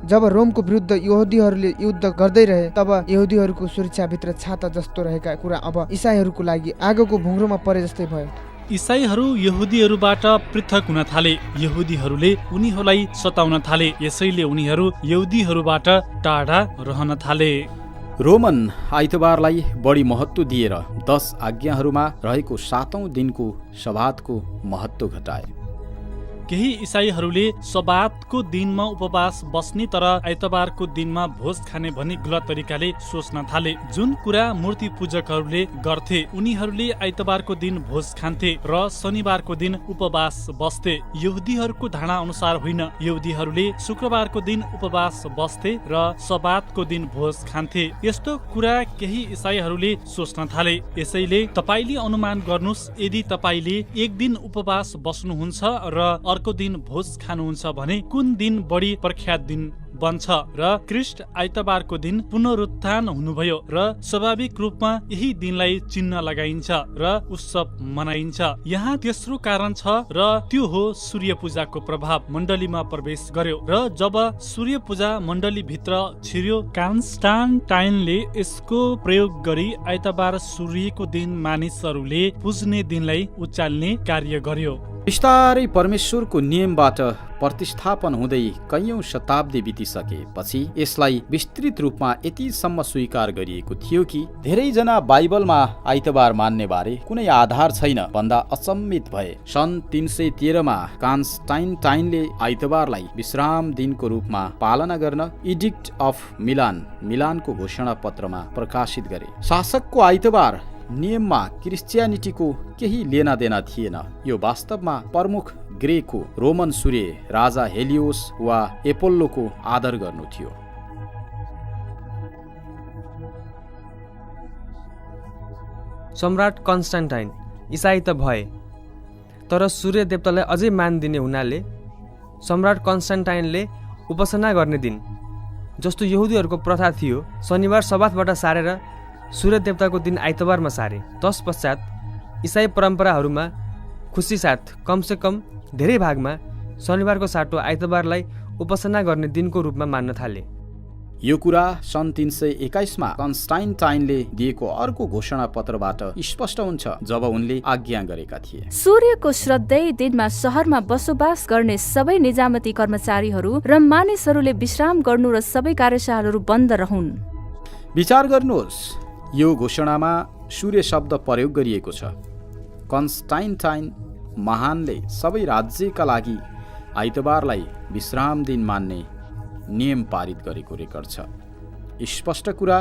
जब रोमको विरुद्ध यहुदीहरूले युद्ध गर्दै रहे, तब यहुदीहरूको सुरक्षाभित्र छाता जस्तो रहेका कुरा अब इसाईहरूको लागि आगोको भुङ्ग्रोमा परे जस्तै भयो। इसाईहरू यहुदीहरूबाट पृथक हुन थाले। यहुदीहरूले उनीहरूलाई सताउन थाले, यसैले उनीहरू यहुदीहरूबाट टाढा रहन थाले। रोमन आइतबारलाई बढी महत्त्व दिएर 10 आज्ञाहरूमा रहेको 7औं दिनको सबातको महत्त्व घटाए। केही इसाईहरूले सबातको दिनमा उपवास बस्ने तर आइतबारको दिनमा भोज खाने भनी गलत तरिकाले सोच्न थाले, जुन कुरा मूर्ति पूजकहरूले गर्थे। उनीहरूले आइतबारको दिन भोज खान्थे र शनिबारको दिन उपवास बस्थे। यहुदीहरूको धारणा अनुसार होइन, यहुदीहरूले शुक्रबारको दिन उपवास बस्थे र सबातको दिन भोज खान्थे। यस्तो कुरा केही इसाईहरूले सोच्न थाले। यसैले तपाईले अनुमान गर्नुस्, यदि तपाईले एक दिन उपवास बस्नुहुन्छ र अर्को दिन भोज खानुहुन्छ भने कुन दिन बढी प्रख्यात दिन बन्छ। र ख्रिस्ट आइतबारको दिन पुनरुत्थान हुनुभयो र स्वाभाविक रूपमा यही दिनलाई चिन्ह लगाइन्छ र उत्सव मनाइन्छ। यहाँ तेस्रो कारण छ र त्यो हो सूर्य पूजाको प्रभाव मण्डलीमा प्रवेश गर्यो, र जब सूर्य पूजा मण्डली भित्र छिर्यो, कन्स्टान्टाइनले यसको प्रयोग गरी आइतबार सूर्यको दिन मानिसहरूले पुज्ने दिनलाई उचाल्ने कार्य गर्यो। बिस्तारै परमेश्वरको नियमबाट प्रतिस्थापन हुँदै कैयौं शताब्दी बितिसकेपछि यसलाई विस्तृत रूपमा यतिसम्म स्वीकार गरिएको थियो कि धेरैजना बाइबलमा आइतबार मान्ने बारे कुनै आधार छैन भन्दा अचम्मित भए। सन् 313 मा कन्स्टान्टाइनले आइतबारलाई विश्राम दिनको रूपमा पालना गर्न इडिक्ट अफ मिलानको घोषणा पत्रमा प्रकाशित गरे। शासकको आइतबार नियममा क्रिस्चियनिटीको केही लेनादेना थिएन। यो वास्तवमा प्रमुख ग्रेको रोमन सूर्य राजा हेलियोस वा एपोल्लोको आदर गर्नु थियो। सम्राट कन्स्टान्टाइन इसाई त भए, तर सूर्य देवतालाई अझै मान दिने हुनाले सम्राट कन्स्टान्टाइनले उपासना गर्ने दिन, जस्तो यहुदीहरूको प्रथा थियो, शनिबार सबातबाट सारेर सूर्य देवताको दिन आइतबारमा सारे। तत्पश्चात इसाई परम्पराहरूमा खुसी साथ कमसे कम धेरै भागमा शनिबारको साटो आइतबारलाई उपासना गर्ने दिनको रूपमा मान्न थाले। यो कुरा सन् 321 मा कन्स्टान्टाइनले दिएको अर्को घोषणा पत्रबाट स्पष्ट हुन्छ, जब उनले आज्ञा गरेका थिए। सूर्यको श्रद्धेय दिनमा शहरमा बसोबास गर्ने सबै निजामती कर्मचारीहरू र मानिसहरूले विश्राम गर्नु र सबै कार्यशालाहरू बन्द रहन्। विचार गर्नुहोस्, यो घोषणामा सूर्य शब्द प्रयोग गरिएको छ। कन्स्टान्टाइन महानले सबै राज्यका लागि आइतबारलाई विश्राम दिन मान्ने नियम पारित गरेको रेकर्ड छ। स्पष्ट कुरा,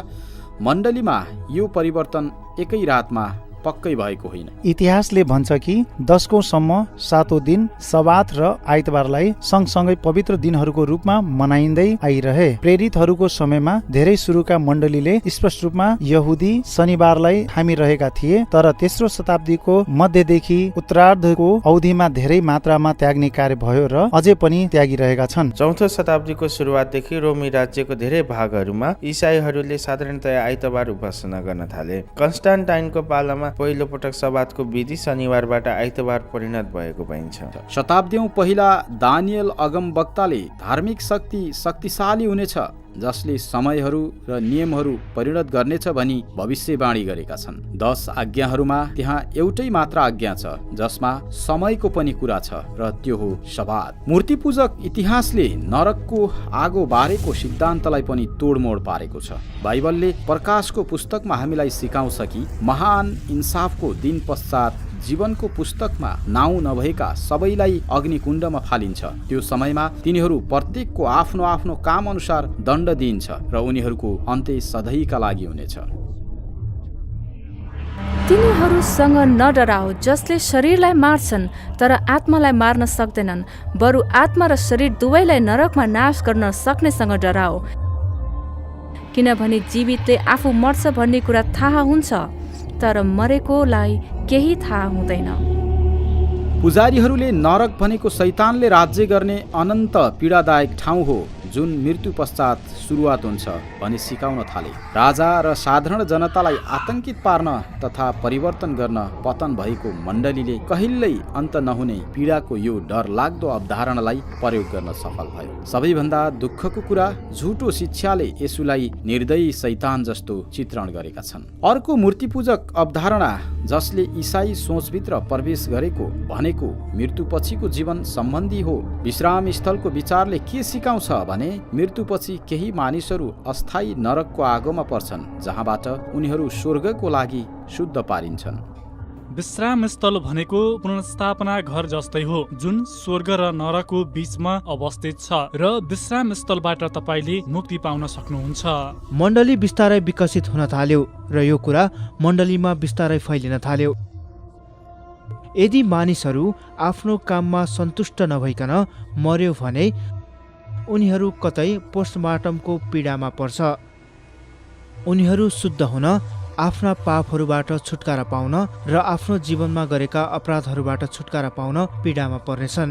मण्डलीमा यो परिवर्तन एकै रातमा पक्कै भएको होइन। इतिहासले भन्छ कि दशकौंसम्म सातौं दिन सबात र आइतबारलाई सँगसँगै पवित्र दिनहरूको रूपमा मनाइँदै आइरहे। प्रेरितहरूको समयमा धेरै सुरुका मण्डलीले स्पष्ट रूपमा यहुदी शनिबारलाई थामिरहेका थिए, तर तेस्रो शताब्दीको मध्यदेखि उत्तरार्धको अवधिमा धेरै मात्रामा त्याग्ने कार्य भयो र अझै पनि त्यागिरहेका छन्। चौथो शताब्दीको सुरुवातदेखि रोमी राज्यको धेरै भागहरूमा इसाईहरूले साधारणतया आइतबार उपासना गर्न थाले। कन्स्टान्टाइनको पालामा पहिलो पटक सबातको विधि शनिबारबाट आइतबार परिणत भएको पाइन्छ। शताब्दीौं पहिला दानियल अगमवक्ताले धार्मिक शक्ति शक्तिशाली हुनेछ, जसले समयहरू र नियमहरू परिणत गर्नेछ भनी भविष्यवाणी गरेका छन्। 10 आज्ञाहरूमा त्यहाँ एउटै मात्र आज्ञा छ जसमा समयको पनि कुरा छ, र त्यो हो सबात। मूर्तिपूजक इतिहासले नरकको आगो बारेको सिद्धान्तलाई पनि तोडमोड पारेको छ। बाइबलले प्रकाशको पुस्तकमा हामीलाई सिकाउँछ कि महान इन्साफको दिन पश्चात जीवनको पुस्तकमा नाउँ नभएका सबैलाई अग्निकुण्डमा फालिन्छ। त्यो समयमा तिनीहरू प्रत्येकको आफ्नो आफ्नो काम अनुसार दण्ड दिइन्छ र उनीहरूको अन्त्य सधैँका लागि हुनेछ। तिनीहरूसँग नडराओ जसले शरीरलाई मार्छन् तर आत्मालाई मार्न सक्दैनन्, बरु आत्मा र शरीर दुवैलाई नरकमा नाश गर्न सक्नेसँग डराओ, किनभने जीवितले आफू मर्छ भन्ने कुरा थाहा हुन्छ, तर मरेकोलाई केही थाहा हुँदैन। पुजारीहरूले नरक भनेको शैतानले राज्य गर्ने अनन्त पीडादायक ठाउँ हो जुन मृत्यु पश्चात सुरुवात हुन्छ भनी सिकाउन थाले। राजा र साधारण जनतालाई आतंकित पार्न तथा परिवर्तन गर्न पतन भएको मण्डलीले कहिल्यै अन्त नहुने पीडाको यो डरलाग्दो अवधारणालाई प्रयोग गर्न सफल भयो। सबैभन्दा दुःखको कुरा, झुटो शिक्षाले यसुलाई निर्दयी शैतान जस्तो चित्रण गरेका छन्। अर्को मूर्तिपूजक अवधारणा जसले ईसाई सोचभित्र प्रवेश गरेको भनेको मृत्युपछिको जीवन सम्बन्धी हो। विश्राम स्थलको विचारले के सिकाउँछ भने मृत्युपछि केही मानिसहरू अस्थायी नरकको आगोमा पर्छन्, जहाँबाट उनीहरू स्वर्गको लागि शुद्ध पारिन्छन्। विश्राम स्थल भनेको पुनर्स्थापना घर जस्तै हो जुन स्वर्ग र नरकको बीचमा अवस्थित छ, र विश्राम स्थलबाट तपाईले मुक्ति पाउन सक्नुहुन्छ। मण्डली बिस्तारै विकसित हुन थाल्यो र यो कुरा मण्डलीमा बिस्तारै फैलिन थाल्यो। यदि मानिसहरू आफ्नो काममा सन्तुष्ट नभइकन मर्यो भने उनीहरू कतै पोस्टमार्टमको पीडामा पर्छ। उनीहरू शुद्ध हुन, आफ्ना पापहरूबाट छुटकारा पाउन र आफ्नो जीवनमा गरेका अपराधहरूबाट छुटकारा पाउन पीडामा पर्नेछन्।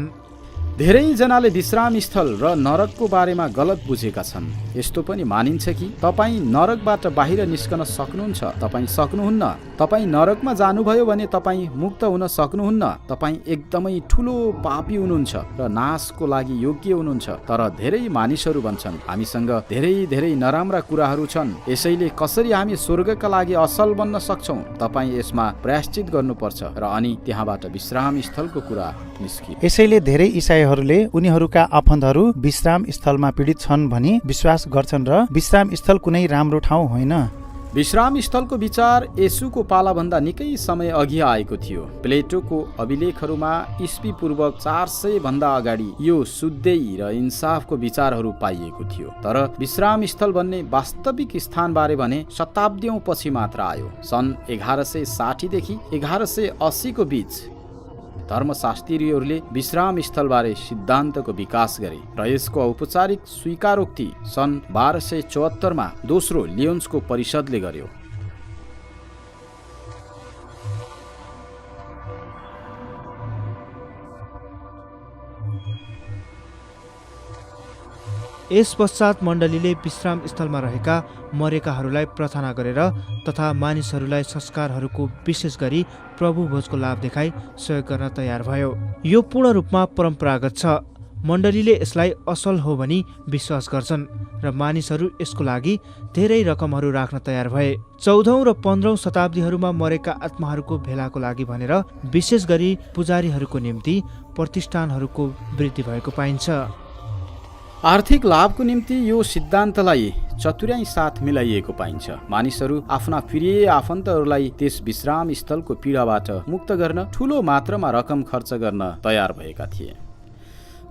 धेरैजनाले विश्राम स्थल र नरकको बारेमा गलत बुझेका छन्। यस्तो पनि मानिन्छ कि तपाईँ नरकबाट बाहिर निस्कन सक्नुहुन्छ, तपाईँ सक्नुहुन्न। तपाईँ नरकमा जानुभयो भने तपाईँ मुक्त हुन सक्नुहुन्न। तपाईँ एकदमै ठुलो पापी हुनुहुन्छ र नाशको लागि योग्य हुनुहुन्छ। तर धेरै मानिसहरू भन्छन् हामीसँग धेरै नराम्रा कुराहरू छन्, यसैले कसरी हामी स्वर्गका लागि असल बन्न सक्छौँ? तपाईँ यसमा प्रायश्चित गर्नुपर्छ र अनि त्यहाँबाट विश्राम स्थलको कुरा निस्कियो। यसैले धेरै इसाईहरूले उनीहरूका आफन्तहरू विश्राम स्थलमा पीडित छन् भनी विश्वास गर्छन् र विश्राम स्थल कुनै राम्रो ठाउँ होइन। विश्राम स्थलको विचार येशूको पालाभन्दा निकै समय अघि आएको थियो। प्लेटोको अभिलेखहरूमा ईस्वी पूर्व 400 भन्दा अगाडि यो शुद्धै र इन्साफको विचारहरू पाइएको थियो। तर विश्राम स्थल भन्ने वास्तविक स्थानबारे भने शताब्दीौं पछि मात्र आयो। सन् 1160 देखि 1180 को बीच धर्मशास्त्रीहरूले विश्राम स्थलबारे सिद्धान्तको विकास गरे र यसको औपचारिक स्वीकारोक्ति सन् 1274 मा दोस्रो लियोन्सको परिषदले गर्यो। यस पश्चात मण्डलीले विश्राम स्थलमा रहेका मरेकाहरूलाई प्रार्थना गरेर तथा मानिसहरूलाई संस्कारहरूको विशेष गरी प्रभु भोजको लाभ देखाई सहयोग गर्न तयार भयो। यो पूर्ण रूपमा परम्परागत छ। मण्डलीले यसलाई असल हो भनी विश्वास गर्छन् र मानिसहरू यसको लागि धेरै रकमहरू राख्न तयार भए। 14औं र 15औं शताब्दीहरूमा मरेका आत्माहरूको भेलाको लागि भनेर विशेष गरी पुजारीहरूको निम्ति प्रतिष्ठानहरूको वृद्धि भएको पाइन्छ। आर्थिक लाभको निम्ति यो सिद्धान्तलाई चतुर्याई साथ मिलाइएको पाइन्छ। मानिसहरू आफ्ना प्रिय आफन्तहरूलाई त्यस विश्राम स्थलको पीडाबाट मुक्त गर्न ठूलो मात्रामा रकम खर्च गर्न तयार भएका थिए।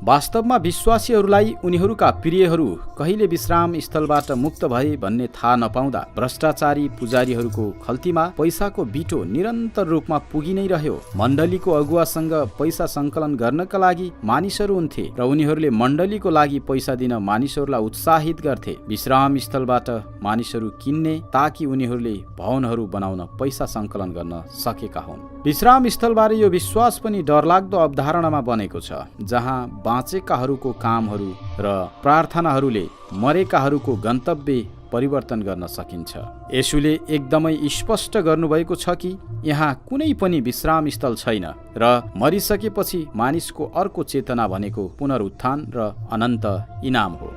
वास्तवमा विश्वासीहरूलाई उनीहरूका प्रियहरू कहिले विश्राम स्थलबाट मुक्त भए भन्ने थाहा नपाउँदा भ्रष्टाचारी पुजारीहरूको खल्तीमा पैसाको बिटो निरन्तर रूपमा पुगि नै रह्यो। मण्डलीको अगुवासँग पैसा सङ्कलन गर्नका लागि मानिसहरू हुन्थे र उनीहरूले मण्डलीको लागि पैसा दिन मानिसहरूलाई उत्साहित गर्थे। विश्राम स्थलबाट मानिसहरू किन्ने ताकि उनीहरूले भवनहरू बनाउन पैसा सङ्कलन गर्न सकेका हुन्। विश्राम स्थलबारे यो विश्वास पनि डरलाग्दो अवधारणामा बनेको छ, जहाँ बाँचेकाहरूको कामहरू र प्रार्थनाहरूले मरेकाहरूको गन्तव्य परिवर्तन गर्न सकिन्छ। येशूले एकदमै स्पष्ट गर्नुभएको छ कि यहाँ कुनै पनि विश्राम स्थल छैन र मरिसकेपछि मानिसको अर्को चेतना भनेको पुनरुत्थान र अनन्त इनाम हो।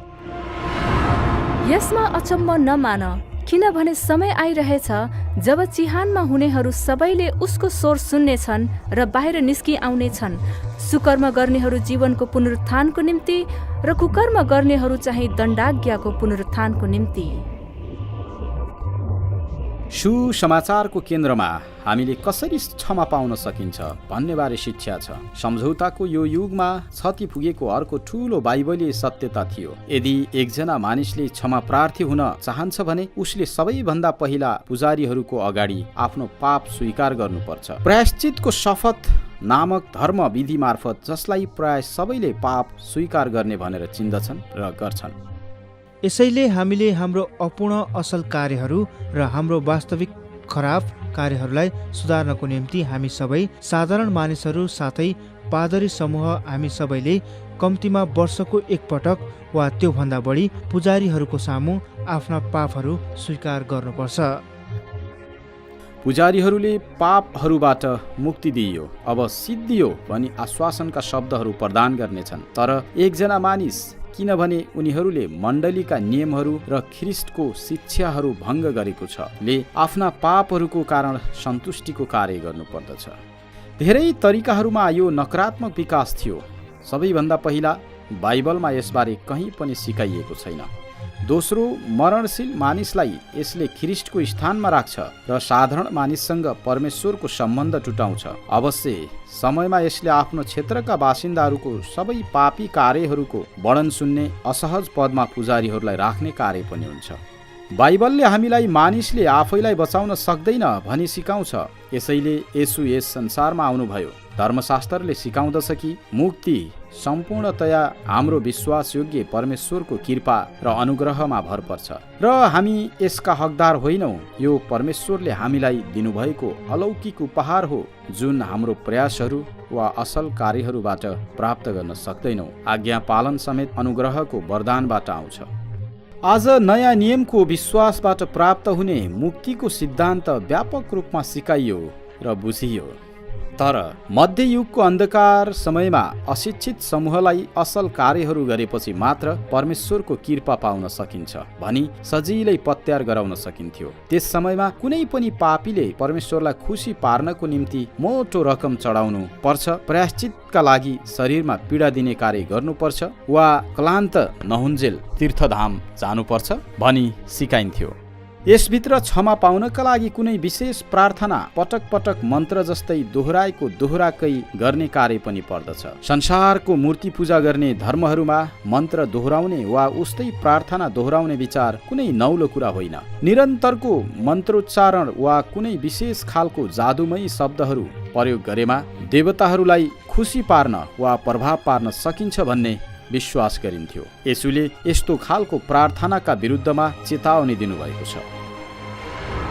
यसमा अचम्म नमान, किनभने समय आइरहेछ जब चिहानमा हुनेहरू सबैले उसको स्वर सुन्नेछन् र बाहिर निस्कि आउनेछन्। सुकर्म गर्नेहरू जीवनको पुनरुत्थानको निम्ति र कुकर्म गर्नेहरू चाहिँ दण्डाज्ञाको पुनरुत्थानको निम्ति। सुसमाचारको केन्द्रमा हामीले कसरी क्षमा पाउन सकिन्छ भन्नेबारे शिक्षा छ। सम्झौताको यो युगमा क्षति पुगेको अर्को ठूलो बाइबलीय सत्यता थियो। यदि एकजना मानिसले क्षमा प्रार्थी हुन चाहन्छ भने उसले सबैभन्दा पहिला पुजारीहरूको अगाडि आफ्नो पाप स्वीकार गर्नुपर्छ। प्रायश्चितको शपथ नामक धर्म विधि मार्फत, जसलाई प्राय सबैले पाप स्वीकार गर्ने भनेर चिन्दछन् र गर्छन्। यसैले हामीले हाम्रो अपूर्ण असल कार्यहरू र हाम्रो वास्तविक खराब कार्यहरूलाई सुधार्नको निम्ति हामी सबै साधारण मानिसहरू साथै पादरी समूह हामी सबैले कम्तीमा वर्षको एकपटक वा त्योभन्दा बढी पुजारीहरूको सामु आफ्ना पापहरू स्वीकार गर्नुपर्छ। पुजारीहरूले पापहरूबाट मुक्ति दिइयो, अब सिद्धियो भनी आश्वासनका शब्दहरू प्रदान गर्नेछन्। तर एकजना मानिस, किनभने उनीहरूले मण्डलीका नियमहरू र ख्रिस्टको शिक्षाहरू भङ्ग गरेको छ, ले आफ्ना पापहरूको कारण सन्तुष्टिको कार्य गर्नुपर्दछ। धेरै तरिकाहरूमा यो नकारात्मक विकास थियो। सबैभन्दा पहिला बाइबलमा यसबारे कहीँ पनि सिकाइएको छैन। दोस्रो, मरणशील मानिसलाई यसले ख्रिस्टको स्थानमा राख्छ र साधारण मानिससँग परमेश्वरको सम्बन्ध टुटाउँछ। अवश्य समयमा यसले आफ्नो क्षेत्रका बासिन्दाहरूको सबै पापी कार्यहरूको वर्णन सुन्ने असहज पदमा पुजारीहरूलाई राख्ने कार्य पनि हुन्छ। बाइबलले हामीलाई मानिसले आफैलाई बचाउन सक्दैन भनी सिकाउँछ। यसैले येशू यस संसारमा आउनुभयो। धर्मशास्त्रले सिकाउँदछ कि मुक्ति सम्पूर्णतया हाम्रो विश्वासयोग्य परमेश्वरको कृपा र अनुग्रहमा भर पर्छ र हामी यसका हकदार होइनौँ। यो परमेश्वरले हामीलाई दिनुभएको अलौकिक उपहार हो जुन हाम्रो प्रयासहरू वा असल कार्यहरूबाट प्राप्त गर्न सक्दैनौँ। आज्ञा पालन समेत अनुग्रहको वरदानबाट आउँछ। आज नयाँ नियमको विश्वासबाट प्राप्त हुने मुक्तिको सिद्धान्त व्यापक रूपमा सिकाइयो र बुझियो। तर मध्ययुगको अन्धकार समयमा अशिक्षित समूहलाई असल कार्यहरू गरेपछि मात्र परमेश्वरको कृपा पाउन सकिन्छ भनी सजिलै पत्यार गराउन सकिन्थ्यो। त्यस समयमा कुनै पनि पापीले परमेश्वरलाई खुसी पार्नको निम्ति मोटो रकम चढाउनु पर्छ, प्रायश्चितका लागि शरीरमा पीडा दिने कार्य गर्नुपर्छ वा क्लान्त नहुन्जेल तीर्थधाम जानुपर्छ भनी सिकाइन्थ्यो। यसभित्र क्षमा पाउनका लागि कुनै विशेष प्रार्थना, पटक पटक मन्त्र जस्तै दोहोराकै गर्ने कार्य पनि पर्दछ। संसारको मूर्ति पूजा गर्ने धर्महरूमा मन्त्र दोहोराउने वा उस्तै प्रार्थना दोहोराउने विचार कुनै नौलो कुरा होइन। निरन्तरको मन्त्रोच्चारण वा कुनै विशेष खालको जादुमयी शब्दहरू प्रयोग गरेमा देवताहरूलाई खुसी पार्न वा प्रभाव पार्न सकिन्छ भन्ने विश्वास गरिन्थ्यो। येशूले यस्तो खालको प्रार्थनाका विरुद्धमा चेतावनी दिनुभएको छ।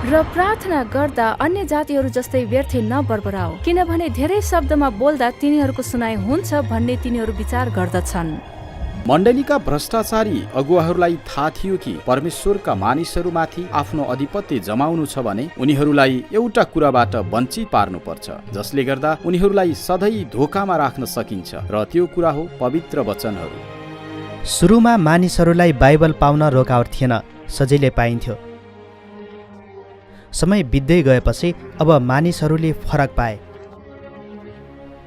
र प्रार्थना गर्दा अन्य जातिहरू जस्तै व्यर्थ नबरबराओ, किनभने धेरै शब्दमा बोल्दा तिनीहरूको सुनाइ हुन्छ भन्ने तिनीहरू विचार गर्दछन्। मण्डलीका भ्रष्टाचारी अगुवाहरूलाई थाहा थियो कि परमेश्वरका मानिसहरूमाथि आफ्नो अधिपत्य जमाउनु छ भने उनीहरूलाई एउटा कुराबाट वञ्चित पार्नुपर्छ जसले गर्दा उनीहरूलाई सधैँ धोकामा राख्न सकिन्छ र त्यो कुरा हो पवित्र वचनहरू। सुरुमा मानिसहरूलाई बाइबल पाउन रोकावट थिएन, सजिलै पाइन्थ्यो। समय बित्दै गएपछि अब मानिसहरूले फरक पाए।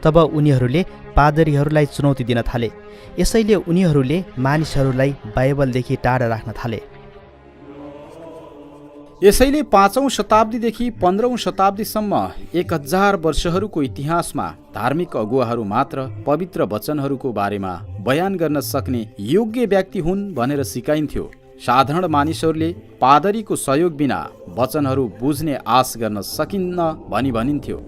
तब उनीहरूले पादरीहरूलाई चुनौती दिन थाले। यसैले उनीहरूले मानिसहरूलाई बाइबलदेखि टाढा राख्न थाले। यसैले 5औं शताब्दीदेखि 15औं शताब्दीसम्म 1000 वर्षहरूको इतिहासमा धार्मिक अगुवाहरू मात्र पवित्र वचनहरूको बारेमा बयान गर्न सक्ने योग्य व्यक्ति हुन् भनेर सिकाइन्थ्यो। साधारण मानिसहरूले पादरीको सहयोग बिना वचनहरू बुझ्ने आश गर्न सकिन्न भनी भनिन्थ्यो।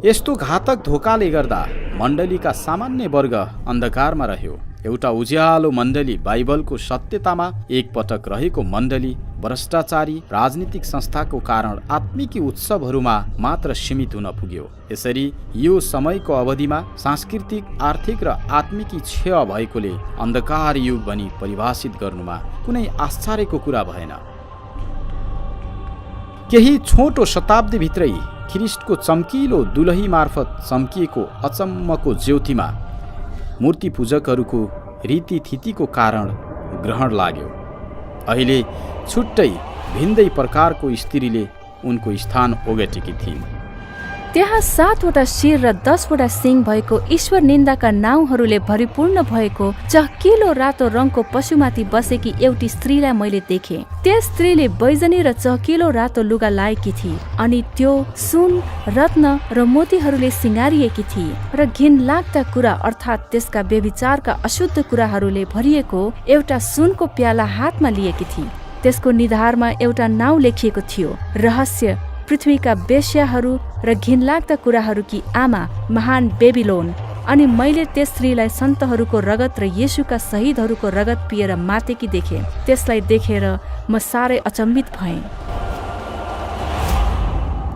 यस्तो घातक धोकाले गर्दा मण्डलीका सामान्य वर्ग अन्धकारमा रह्यो। एउटा उज्यालो मण्डली बाइबलको सत्यतामा एकपटक रहेको मण्डली भ्रष्टाचारी राजनीतिक संस्थाको कारण आत्मिक उत्सवहरूमा मात्र सीमित हुन पुग्यो। यसरी यो समयको अवधिमा सांस्कृतिक, आर्थिक र आत्मिक क्षय भएकोले अन्धकार युग भनी परिभाषित गर्नुमा कुनै आश्चर्यको कुरा भएन। केही छोटो शताब्दीभित्रै ख्रिस्टको चम्किलो दुलही मार्फत चम्किएको अचम्मको ज्योतिमा मूर्ति पूजकहरूको रीतिथितिको कारण ग्रहण लाग्यो। अहिले छुट्टै भिन्दै प्रकारको स्त्रीले उनको स्थान ओगटेकी थिइन्। त्यहाँ 7वटा शिर र 10वटा सिङ भएको ईश्वर निन्दाका नाउँहरूले भरिपूर्ण भएको चहकिलो रातो रङको पशुमाथि बसेकी एउटी स्त्रीलाई मैले देखेँ। त्यस स्त्रीले बैजनी र चहकिलो रातो लुगा लाएकी थिए अनि त्यो सुन, रत्न र मोतीहरूले सिँगारिएकी थिए र घिनलाग्दा कुरा अर्थात् त्यसका व्यभिचारका अशुद्ध कुराहरूले भरिएको एउटा सुनको प्याला हातमा लिएकी थिए। त्यसको निधारमा एउटा नाउँ लेखिएको थियो, रहस्य, पृथ्वीका वेश्याहरू र घिनलाग्दा कुराहरूकी आमा, महान बेबिलोन। अनि मैले त्यस स्त्रीलाई सन्तहरूको रगत र येशूका शहीदहरूको रगत पिएर मातेकी देखेँ। त्यसलाई देखेर म साह्रै अचम्मित भएँ।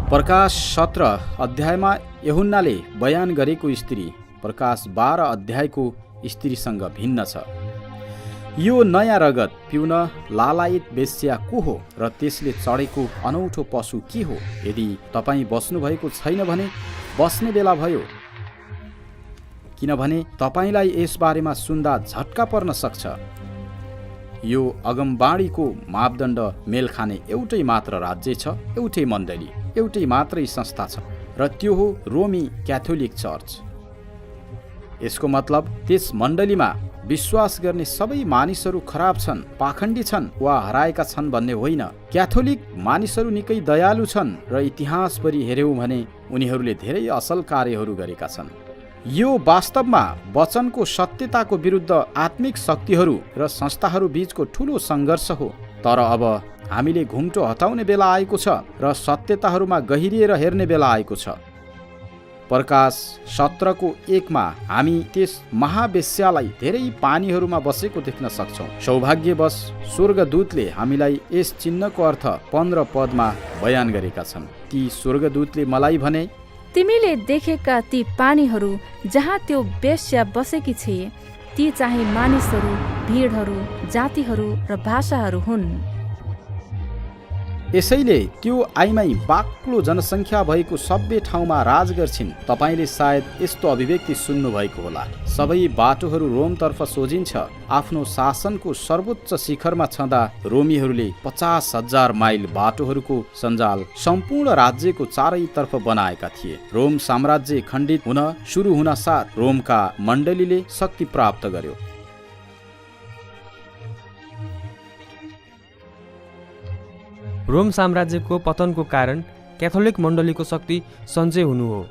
प्रकाश 17 अध्यायमा यूहन्नाले बयान गरेको स्त्री प्रकाश 12 अध्यायको स्त्रीसँग भिन्न छ। यो नयाँ रगत पिउन लालायित वेश्या को हो र त्यसले चढेको अनौठो पशु के हो? यदि तपाईँ बस्नुभएको छैन भने बस्ने बेला भयो, किनभने तपाईँलाई यसबारेमा सुन्दा झट्का पर्न सक्छ। यो अगमबाणीको मापदण्ड मेल खाने एउटै मात्र राज्य छ, एउटै मण्डली, एउटै मात्रै संस्था छ र त्यो हो रोमी क्याथोलिक चर्च। यसको मतलब त्यस मण्डलीमा विश्वास गर्ने सबै मानिसहरू खराब छन्, पाखण्डी छन् वा हराएका छन् भन्ने होइन। क्याथोलिक मानिसहरू निकै दयालु छन् र इतिहासभरि हेर्यौँ भने उनीहरूले धेरै असल कार्यहरू गरेका छन्। यो वास्तवमा वचनको सत्यताको विरुद्ध आत्मिक शक्तिहरू र संस्थाहरू बीचको ठूलो सङ्घर्ष हो। तर अब हामीले घुम्टो हटाउने बेला आएको छ र सत्यताहरूमा गहिरिएर हेर्ने बेला आएको छ। प्रकाश 17को 1 मा हामी त्यस महावेश्यालाई धेरै पानीहरूमा बसेको देख्न सक्छौँ। सौभाग्यवश स्वर्गदूतले हामीलाई यस चिन्हको अर्थ 15 पदमा बयान गरेका छन्। ती स्वर्गदूतले मलाई भने, तिमीले देखेका ती पानीहरू जहाँ त्यो वेश्या बसेकी छे ती चाहिँ मानिसहरू, भीडहरू, जातिहरू र भाषाहरू हुन्। यसैले त्यो आइमाई बाक्लो जनसङ्ख्या भएको सबै ठाउँमा राज गर्छिन्। तपाईले सायद यस्तो अभिव्यक्ति सुन्नु भएको होला, सबै बाटोहरू रोमतर्फ सोझिन्छ। आफ्नो शासनको सर्वोच्च शिखरमा छँदा रोमीहरूले 50,000 माइल बाटोहरूको सञ्जाल सम्पूर्ण राज्यको चारैतर्फ बनाएका थिए। रोम साम्राज्य खण्डित हुन सुरु हुन साथ रोमका मण्डलीले शक्ति प्राप्त गर्यो। रोम साम्राज्यको पतनको कारण क्याथोलिक मण्डलीको शक्ति सञ्चय हुनु हो।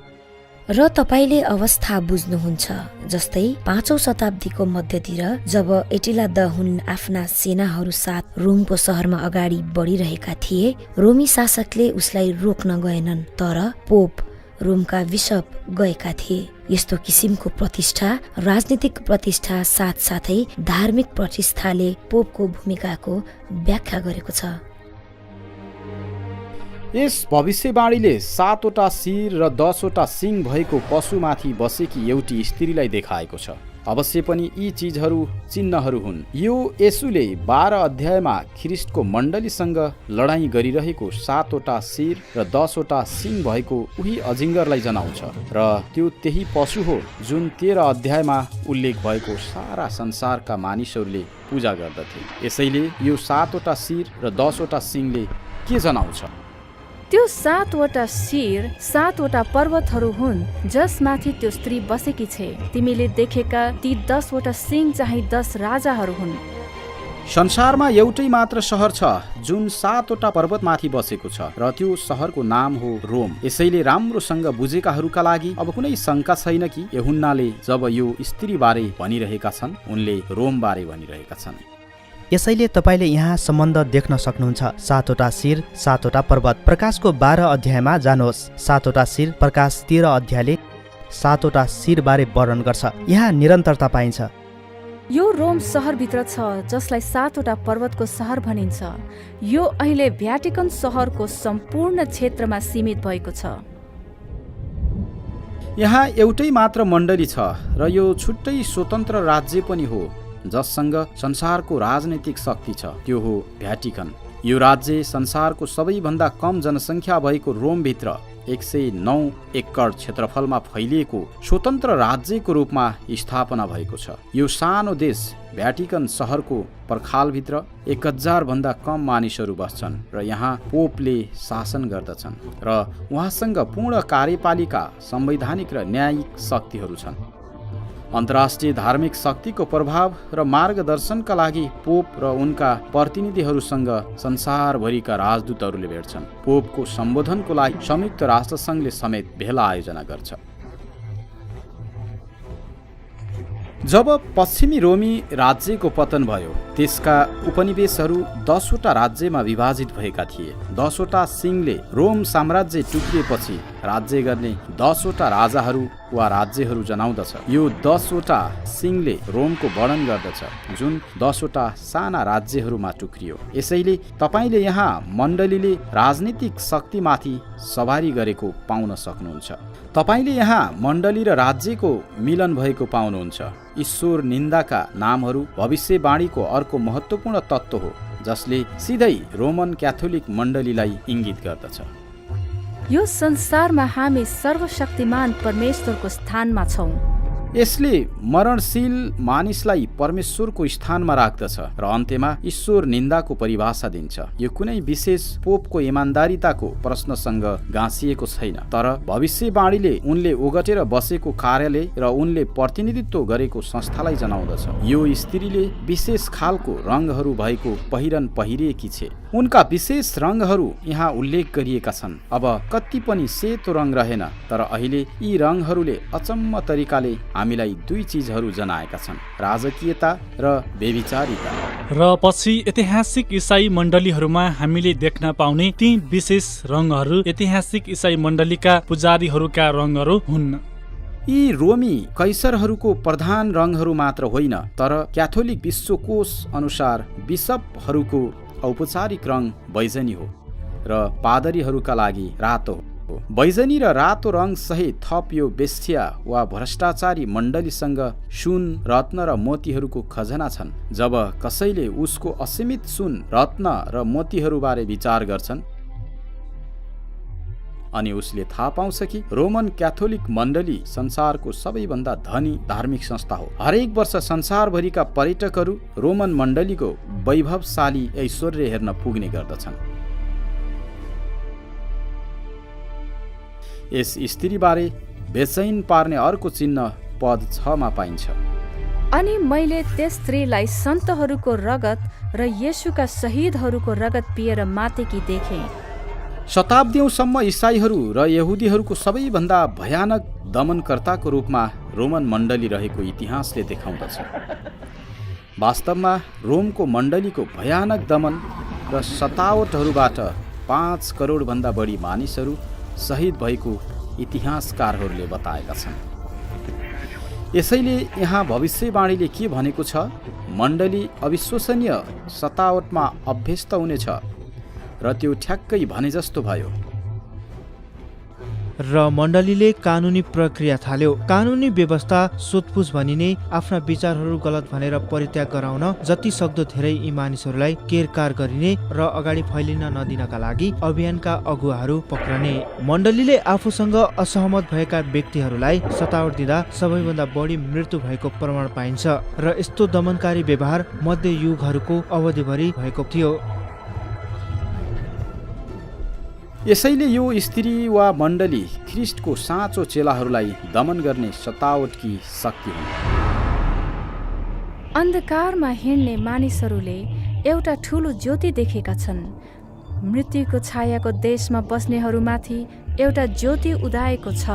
र तपाईले अवस्था बुझ्नुहुन्छ। जस्तै 5औं शताब्दीको मध्यतिर जब एटिला द हुन आफ्ना सेनाहरू साथ रोमको शहरमा अगाडि बढिरहेका थिए, रोमी शासकले उसलाई रोक्न गएनन्, तर पोप रोमका बिशप गएका थिए। यस्तो किसिमको प्रतिष्ठा, राजनीतिक प्रतिष्ठा साथसाथै धार्मिक प्रतिष्ठाले पोपको भूमिकाको व्याख्या गरेको छ। यस भविष्यवाणीले 7वटा शिर र 10वटा सिङ भएको पशुमाथि बसेकी एउटी स्त्रीलाई देखाएको छ। अवश्य पनि यी चिजहरू चिन्हहरू हुन्। यो येशूले 12 अध्यायमा ख्रिस्टको मण्डलीसँग लडाईँ गरिरहेको 7वटा शिर र 10वटा सिङ भएको उही अजिङ्गरलाई जनाउँछ र त्यो त्यही पशु हो जुन 13 अध्यायमा उल्लेख भएको सारा संसारका मानिसहरूले पूजा गर्दथे। यसैले यो 7वटा शिर र 10वटा सिङले के जनाउँछ? त्यो 7वटा शिर 7वटा पर्वतहरू हुन् जसमाथि त्यो स्त्री बसेकी छे। तिमीले देखेका ती 10वटा सिङ चाहिँ 10 राजाहरू हुन्। संसारमा एउटै मात्र सहर छ जुन 7वटा पर्वतमाथि बसेको छ र त्यो सहरको नाम हो रोम। यसैले राम्रोसँग बुझेकाहरूका लागि अब कुनै शङ्का छैन कि यूहन्नाले जब यो स्त्रीबारे भनिरहेका छन् उनले रोमबारे भनिरहेका छन्। यसैले तपाईले यहाँ सम्बन्ध देख्न सक्नुहुन्छ। 7वटा शिर, 7वटा पर्वत। प्रकाशको 12 अध्यायमा जानुहोस्। 7वटा शिर, प्रकाश 13 अध्यायले 7वटा शिरबारे वर्णन गर्छ। यहाँ निरन्तरता पाइन्छ। यो रोम सहरभित्र छ जसलाई 7वटा पर्वतको सहर भनिन्छ। यो अहिले भ्याटिकन सहरको सम्पूर्ण क्षेत्रमा सीमित भएको छ। यहाँ एउटै मात्र मण्डली छ र यो छुट्टै स्वतन्त्र राज्य पनि हो जससँग संसारको राजनैतिक शक्ति छ। त्यो हो भ्याटिकन। यो राज्य संसारको सबैभन्दा कम जनसङ्ख्या भएको रोमभित्र 109 एकड क्षेत्रफलमा फैलिएको स्वतन्त्र राज्यको रूपमा स्थापना भएको छ। यो सानो देश भ्याटिकन सहरको पर्खालभित्र 1000 भन्दा कम मानिसहरू बस्छन् र यहाँ पोपले शासन गर्दछन् र उहाँसँग पूर्ण कार्यपालिका, संवैधानिक र न्यायिक शक्तिहरू छन्। अन्तर्राष्ट्रिय धार्मिक शक्तिको प्रभाव र मार्गदर्शनका लागि पोप र उनका प्रतिनिधिहरूसँग संसारभरिका राजदूतहरूले भेट्छन्। पोपको सम्बोधनको लागि संयुक्त राष्ट्रसङ्घले समेत भेला आयोजना गर्छ। जब पश्चिमी रोमी राज्यको पतन भयो त्यसका उपनिवेशहरू 10वटा राज्यमा विभाजित भएका थिए। 10वटा सिङले रोम साम्राज्य टुक्रिएपछि राज्य गर्ने 10वटा राजाहरू वा राज्यहरू जनाउँदछ। यो 10वटा सिङले रोमको वर्णन गर्दछ जुन 10वटा साना राज्यहरूमा टुक्रियो। यसैले तपाईले यहाँ मण्डलीले राजनीतिक शक्तिमाथि सवारी गरेको पाउन सक्नुहुन्छ। तपाईले यहाँ मण्डली र राज्यको मिलन भएको पाउनुहुन्छ। ईश्वर निन्दाका नामहरू भविष्यवाणीको अर्को महत्त्वपूर्ण तत्त्व हो जसले सिधै रोमन क्याथोलिक मण्डलीलाई इङ्गित गर्दछ। यो संसारमा हामी सर्वशक्तिमान परमेश्वरको स्थानमा छौँ। यसले मरणशील मानिसलाई परमेश्वरको स्थानमा राख्दछ र अन्त्यमा ईश्वर निन्दाको परिभाषा दिन्छ। यो कुनै विशेष पोपको इमान्दारिताको प्रश्नसँग गाँसिएको छैन, तर भविष्यवाणीले उनले ओगटेर बसेको कार्यालय र उनले प्रतिनिधित्व गरेको संस्थालाई जनाउँदछ। यो स्त्रीले विशेष खालको रङहरू भएको पहिरन पहिरिएकी छे। उनका विशेष रङहरू यहाँ उल्लेख गरिएका छन्। अब कति पनि सेतो रङ रहेन, तर अहिले यी रङहरूले अचम्म तरिकाले हामीलाई दुई चिजहरू जनाएका छन्, राजकीयता र व्यभिचारिता। र पछि ऐतिहासिक इसाई मण्डलीहरूमा हामीले देख्न पाउने ती विशेष रङहरू ऐतिहासिक इसाई मण्डलीका पुजारीहरूका रङहरू हुन्। यी रोमी कैसरहरूको प्रधान रङहरू मात्र होइन, तर क्याथोलिक विश्वकोश अनुसार बिशपहरूको औपचारिक रङ बैजनी हो र पादरीहरूका लागि रातो हो। बैजनी र रातो रङ सहित थप यो बेस्या वा भ्रष्टाचारी मण्डलीसँग सुन, रत्न र मोतीहरूको खजना छन्। जब कसैले उसको असीमित सुन, रत्न र मोतीहरूबारे विचार गर्छन् अनि उसले थाहा पाउँछ कि रोमन क्याथोलिक मण्डली संसारको सबैभन्दा धनी धार्मिक संस्था हो। हरेक वर्ष संसारभरिका पर्यटकहरू रोमन मण्डलीको वैभवशाली ऐश्वर्य हेर्न पुग्ने गर्दछन्। यस स्त्रीबारे बेचैन पार्ने अर्को चिन्ह पद 6 मा पाइन्छ। अनि मैले त्यस स्त्रीलाई सन्तहरूको रगत र येशूका शहीदहरूको रगत पिएर मातेकी देखेँ। शताब्दीौंसम्म इसाईहरू र यहुदीहरूको सबैभन्दा भयानक दमनकर्ताको रूपमा रोमन मण्डली रहेको इतिहासले देखाउँदछ। वास्तवमा रोमको मण्डलीको भयानक दमन र सतावटहरूबाट 5 करोडभन्दा बढी मानिसहरू शहीद भएको इतिहासकारहरूले बताएका छन्। यसैले यहाँ भविष्यवाणीले के भनेको छ? मण्डली अविश्वसनीय सतावटमा अभ्यस्त हुनेछ र त्यो ठ्याक्कै भने जस्तो भयो। र मण्डलीले कानुनी प्रक्रिया थाल्यो। कानुनी व्यवस्था सोधपुछ भनी नै आफ्ना विचारहरू गलत भनेर परित्याग गराउन जति सक्दो धेरै यी मानिसहरूलाई केरकार गरिने र अगाडि फैलिन नदिनका लागि अभियानका अगुवाहरू पक्रने। मण्डलीले आफूसँग असहमत भएका व्यक्तिहरूलाई सतावट दिँदा सबैभन्दा बढी मृत्यु भएको प्रमाण पाइन्छ र यस्तो दमनकारी व्यवहार मध्ययुगहरूको अवधिभरि भएको थियो। यसैले यो स्त्री वा मण्डली ख्रिस्टको साँचो चेलाहरूलाई दमन गर्ने सतावटकी शक्ति हुन्। अन्धकारमा हिँड्ने मानिसहरूले एउटा ठुलो ज्योति देखेका छन्। मृत्युको छायाको देशमा बस्नेहरूमाथि एउटा ज्योति उदाएको छ।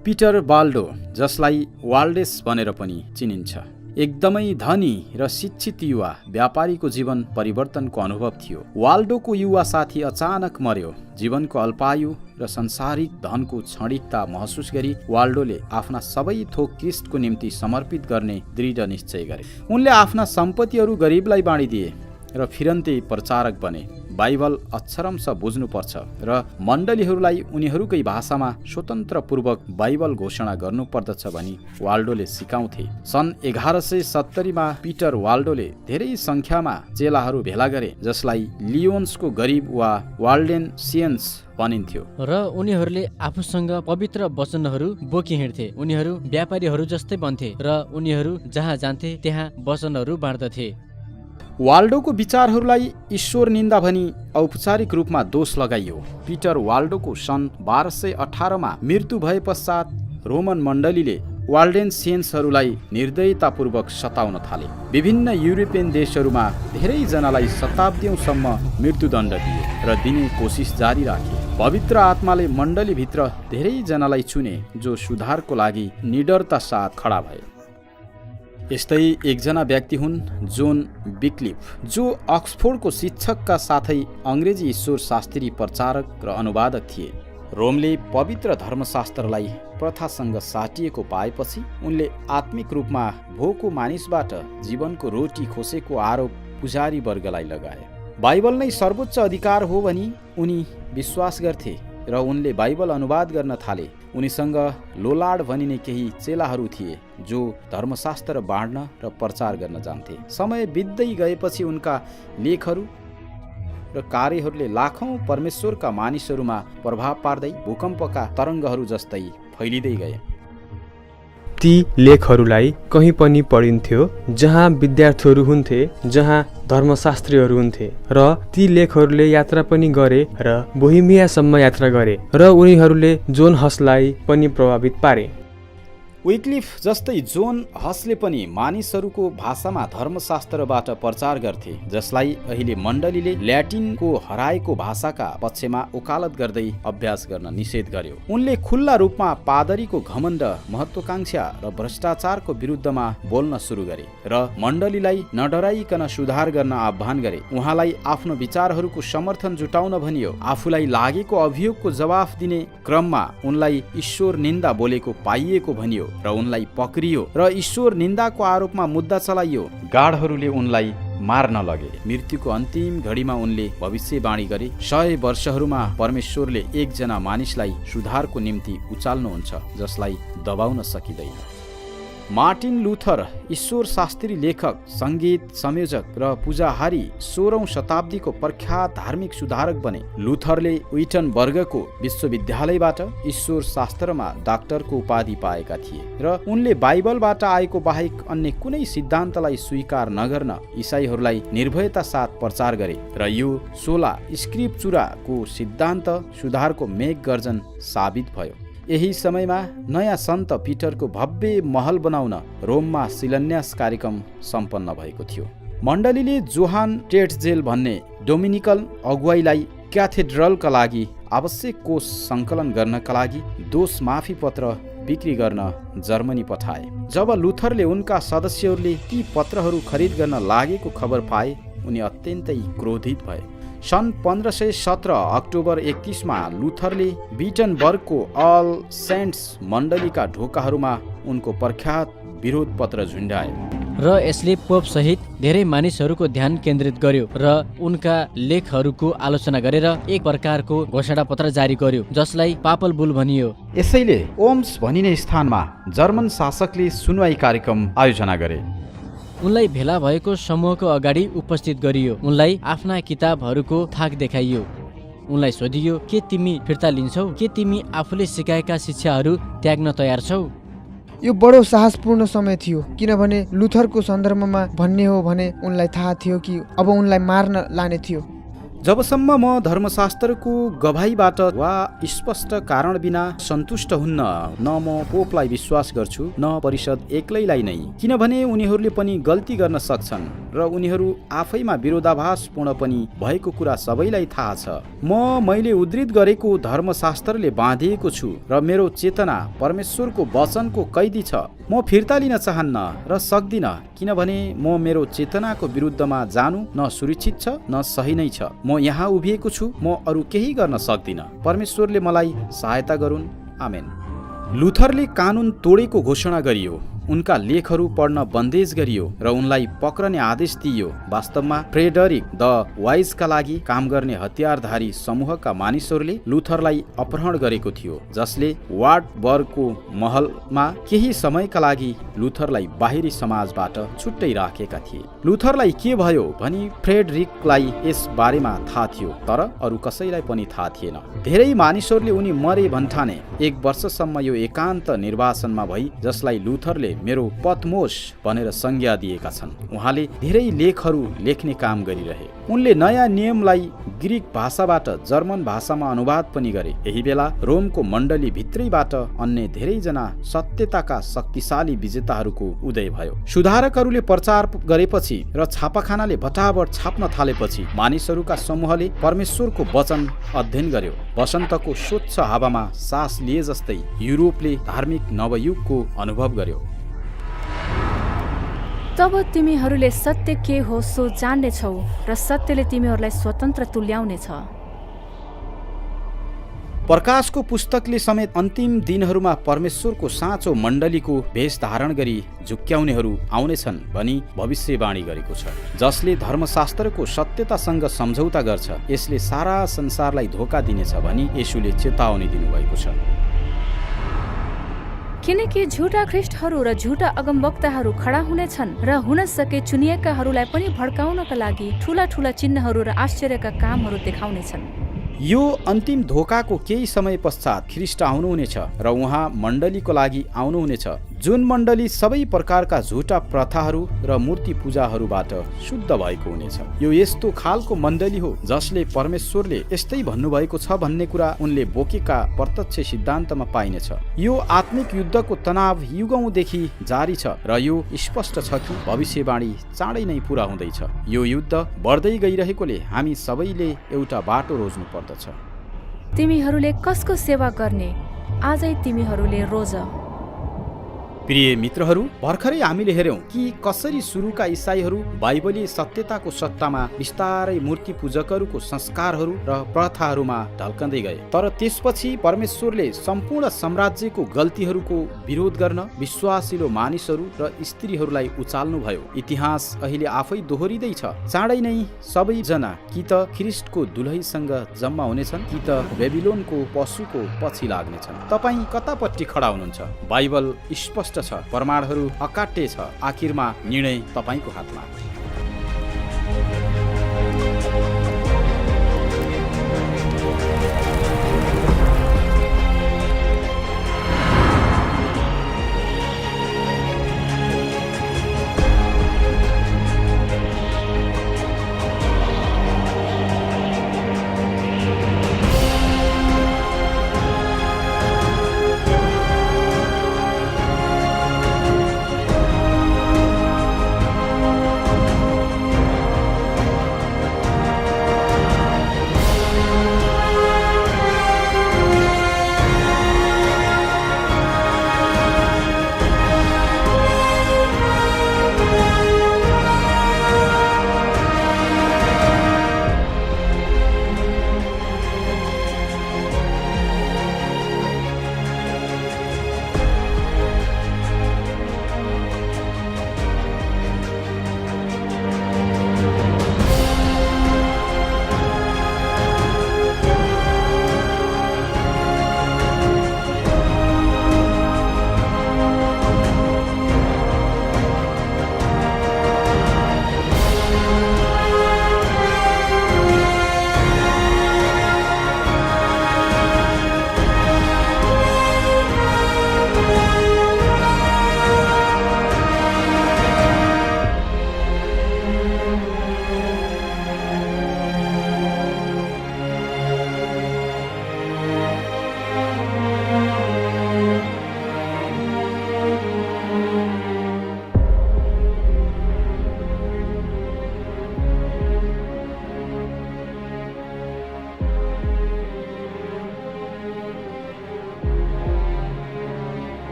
पिटर बाल्डो, जसलाई वाल्डेस भनेर पनि चिनिन्छ, एकदमै धनी र शिक्षित युवा व्यापारीको जीवन परिवर्तनको अनुभव थियो। वाल्डोको युवा साथी अचानक मर्यो। जीवनको अल्पायु र संसारिक धनको क्षणिकता महसुस गरी वाल्डोले आफ्ना सबै थोक ख्रिस्टको निम्ति समर्पित गर्ने दृढ निश्चय गरे। उनले आफ्ना सम्पत्तिहरू गरिबलाई बाँडिदिए र फिरन्ते प्रचारक बने। बाइबल अक्षरमश बुझ्नुपर्छ र मण्डलीहरूलाई उनीहरूकै भाषामा स्वतन्त्रपूर्वक बाइबल घोषणा गर्नुपर्दछ भनी वाल्डोले सिकाउँथे। सन् 1170मा पिटर वाल्डोले धेरै सङ्ख्यामा चेलाहरू भेला गरे, जसलाई लियोन्सको गरिब वा वाल्डेन्सियन्स भनिन्थ्यो। र उनीहरूले आफूसँग पवित्र वचनहरू बोकी हिँड्थे। उनीहरू व्यापारीहरू जस्तै बन्थे र उनीहरू जहाँ जान्थे त्यहाँ वचनहरू बाँड्दथे। वाल्डोको विचारहरूलाई ईश्वर निन्दा भनी औपचारिक रूपमा दोष लगाइयो। पिटर वाल्डोको सन् 1218मा मृत्यु भए पश्चात रोमन मण्डलीले वाल्डेन्सियन्सहरूलाई निर्दयतापूर्वक सताउन थाले। विभिन्न युरोपियन देशहरूमा धेरैजनालाई शताब्दीौंसम्म मृत्युदण्ड दिए र दिने कोसिस जारी राखे। पवित्र आत्माले मण्डलीभित्र धेरैजनालाई चुने जो सुधारको लागि निडरता साथ खडा भए। यस्तै एकजना व्यक्ति हुन् जोन विक्लिफ, जो अक्सफोर्डको शिक्षकका साथै अङ्ग्रेजी ईश्वर शास्त्री प्रचारक र अनुवादक थिए। रोमले पवित्र धर्मशास्त्रलाई प्रथासँग साटिएको पाएपछि उनले आत्मिक रूपमा भोको मानिसबाट जीवनको रोटी खोसेको आरोप पुजारी वर्गलाई लगाए। बाइबल नै सर्वोच्च अधिकार हो भनी उनी विश्वास गर्थे र उनले बाइबल अनुवाद गर्न थाले। उनीसँग लोलाड भनिने केही चेलाहरू थिए जो धर्मशास्त्र बाँड्न र प्रचार गर्न जान्थे। समय बित्दै गएपछि उनका लेखहरू र कार्यहरूले लाखौं परमेश्वरका मानिसहरूमा प्रभाव पार्दै भूकम्पका तरङ्गहरू जस्तै फैलिँदै गए। ती लेखहरूलाई कहीँ पनि पढिन्थ्यो जहाँ विद्यार्थीहरू हुन्थे, जहाँ धर्मशास्त्रीहरू हुन्थे, र ती लेखहरूले यात्रा पनि गरे र बोहेमियासम्म यात्रा गरे र उनीहरूले जोन हसलाई पनि प्रभावित पारे। विक्लिफ जस्तै जोन हसले पनि मानिसहरूको भाषामा धर्मशास्त्रबाट प्रचार गर्थे, जसलाई अहिले मण्डलीले ल्याटिनको हराएको भाषाका पक्षमा वकालत गर्दै अभ्यास गर्न निषेध गर्यो। उनले खुल्ला रूपमा पादरीको घमण्ड, महत्वाकांक्षा र भ्रष्टाचारको विरुद्धमा बोल्न सुरु गरे र मण्डलीलाई नडराइकन सुधार गर्न आह्वान गरे। उहाँलाई आफ्नो विचारहरूको समर्थन जुटाउन भनियो। आफूलाई लागेको अभियोगको जवाफ दिने क्रममा उनलाई ईश्वर निन्दा बोलेको पाइएको भनियो र उनलाई पक्रियो र ईश्वर निन्दाको आरोपमा मुद्दा चलाइयो। गार्डहरूले उनलाई मार्न लगे। मृत्युको अन्तिम घडीमा उनले भविष्यवाणी गरे, 100 वर्षहरूमा परमेश्वरले एकजना मानिसलाई सुधारको निम्ति उचाल्नुहुन्छ जसलाई दबाउन सकिँदैन। मार्टिन लुथर ईश्वर शास्त्री लेखक, सङ्गीत संयोजक र पूजाहारी 16औं शताब्दीको प्रख्यात धार्मिक सुधारक बने। लुथरले विटनबर्गको विश्वविद्यालयबाट ईश्वर शास्त्रमा डाक्टरको उपाधि पाएका थिए र उनले बाइबलबाट आएको बाहेक अन्य कुनै सिद्धान्तलाई स्वीकार नगर्न इसाईहरूलाई निर्भयता साथ प्रचार गरे र यो सोला स्क्रिप्चुराको सिद्धान्त सुधारको मेघ गर्जन साबित भयो। यही समयमा नयाँ सन्त पिटरको भव्य महल बनाउन रोममा शिलान्यास कार्यक्रम सम्पन्न भएको थियो। मण्डलीले जोहान टेट्जेल भन्ने डोमिनिकल अगुवाईलाई क्याथेड्रलका लागि आवश्यक कोष सङ्कलन गर्नका लागि दोष माफी पत्र बिक्री गर्न जर्मनी पठाए। जब लुथरले उनका सदस्यहरूले ती पत्रहरू खरिद गर्न लागेको खबर पाए, उनी अत्यन्तै क्रोधित भए। सन् 1517 अक्टोबर 31मा लुथरले विटनबर्गको अल सेन्ट्स मण्डलीका ढोकाहरूमा उनको प्रख्यात विरोध पत्र झुन्डाए र यसले पोप सहित धेरै मानिसहरूको ध्यान केन्द्रित गर्यो र उनका लेखहरूको आलोचना गरेर एक प्रकारको घोषणापत्र जारी गर्यो जसलाई पापल बुल भनियो। यसैले ओम्स भनिने स्थानमा जर्मन शासकले सुनवाई कार्यक्रम आयोजना गरे। उनलाई भेला भएको समूहको अगाडि उपस्थित गरियो। उनलाई आफ्ना किताबहरूको थाक देखाइयो। उनलाई सोधियो, के तिमी फिर्ता लिन्छौ? के तिमी आफूले सिकाएका शिक्षाहरू त्याग्न तयार छौ? यो बडो साहसपूर्ण समय थियो, किनभने लुथरको सन्दर्भमा भन्ने हो भने उनलाई थाहा थियो कि अब उनलाई मार्न लाने थियो। जबसम्म म धर्मशास्त्रको गवाहीबाट वा स्पष्ट कारण बिना सन्तुष्ट हुन्न, न म पोपलाई विश्वास गर्छु न परिषद एक्लैलाई नै, किनभने उनीहरूले पनि गल्ती गर्न सक्छन् र उनीहरू आफैमा विरोधाभासपूर्ण पनि भएको कुरा सबैलाई थाहा छ। मैले उद्धृत गरेको धर्मशास्त्रले बाँधिएको छु र मेरो चेतना परमेश्वरको वचनको कैदी छ। म फिर्ता लिन चाहन्न र सक्दिन, किनभने म मेरो चेतनाको विरुद्धमा जानु न सुरक्षित छ न सही नै छ। म यहाँ उभिएको छु, म अरू केही गर्न सक्दिन। परमेश्वरले मलाई सहायता गरून्। आमेन। लुथरले कानुन तोडेको घोषणा गरियो। उनका लेखहरू पढ्न बन्देज गरियो र उनलाई पक्रने आदेश दिइयो। वास्तवमा फ्रेडरिक द वाइजका लागि काम गर्ने हतियारधारी समूहका मानिसहरूले लुथरलाई अपहरण गरेको थियो, जसले वार्टबर्गको महलमा केही समयका लागि लुथरलाई बाहिरी समाजबाट छुट्टै राखेका थिए। लुथरलाई के भयो भनी फ्रेडरिकलाई यस बारेमा थाहा थियो, तर अरू कसैलाई पनि थाहा थिएन। धेरै मानिसहरूले उनी मरे भन्ठाने। 1 वर्षसम्म यो एकान्त निर्वासनमा भई, जसलाई लुथरले मेरो पत्मोस भनेर संज्ञा दिएका छन्। उहाँले धेरै लेखहरू लेख्ने काम गरिरहे। उनले नयाँ नियमलाई ग्रीक भाषाबाट जर्मन भाषामा अनुवाद पनि गरे। यही बेला रोमको मण्डली भित्रैबाट अन्य धेरैजना सत्यताका शक्तिशाली विजेताहरूको उदय भयो। सुधारकहरूले प्रचार गरेपछि र छापाखानाले भटाभट छाप्न थालेपछि मानिसहरूका समूहले परमेश्वरको वचन अध्ययन गर्यो। वसन्तको स्वच्छ हावामा सास लिए जस्तै युरोपले धार्मिक नवयुगको अनुभव गर्यो। तब तिमीहरूले सत्य के हो सो जान्नेछौ र सत्यले तिमीहरूलाई स्वतन्त्र तुल्याउनेछ। प्रकाशको पुस्तकले समेत अन्तिम दिनहरूमा परमेश्वरको साँचो मण्डलीको भेष धारण गरी झुक्क्याउनेहरू आउनेछन् भनी भविष्यवाणी गरेको छ, जसले धर्मशास्त्रको सत्यतासँग सम्झौता गर्छ। यसले सारा संसारलाई धोका दिनेछ भनी येशूले चेतावनी दिनुभएको छ। किनकि झुटा ख्रिस्टहरू र झुटा अगमवक्ताहरू खडा हुनेछन् र हुन सके चुनिएकाहरूलाई पनि भड्काउनका लागि ठूला ठूला चिन्हहरू र आश्चर्यका कामहरू देखाउनेछन्। यो अन्तिम धोकाको केही समय पश्चात ख्रिस्ट आउनुहुनेछ र उहाँ मण्डलीको लागि आउनुहुनेछ, जुन मण्डली सबै प्रकारका झुटा प्रथाहरू र मूर्ति पूजाहरूबाट शुद्ध भएको हुनेछ। यो यस्तो खालको मण्डली हो जसले परमेश्वरले यस्तै भन्नुभएको छ भन्ने कुरा उनले बोकेका प्रत्यक्ष सिद्धान्तमा पाइनेछ। यो आत्मिक युद्धको तनाव युगौंदेखि जारी छ र यो स्पष्ट छ कि भविष्यवाणी चाँडै नै पूरा हुँदैछ। यो युद्ध बढ्दै गइरहेकोले हामी सबैले एउटा बाटो रोज्नु पर्दछ। तिमीहरूले कसको सेवा गर्ने? आजै तिमीहरूले रोज। प्रिय मित्रहरू, भर्खरै हामीले हेर्यौं कि कसरी सुरुका इसाईहरू बाइबलीय सत्यताको सत्तामा बिस्तारै मूर्ति पूजकहरूको संस्कारहरू र प्रथाहरूमा ढल्कँदै गए। तर त्यसपछि परमेश्वरले सम्पूर्ण साम्राज्यको गल्तीहरूको विरोध गर्न विश्वासिलो मानिसहरू र स्त्रीहरूलाई उचाल्नुभयो। इतिहास अहिले आफै दोहोरिँदैछ। चाँडै नै सबैजना कि त ख्रिस्टको दुलहीसँग जम्मा हुनेछन् कि त बेबिलोनको पशुको पछि लाग्नेछन्। तपाईँ कतापट्टि खडा हुनुहुन्छ? बाइबल स्पष्ट छ, प्रमाणहरू अकाट्य छ। आखिरमा निर्णय तपाईको हातमा।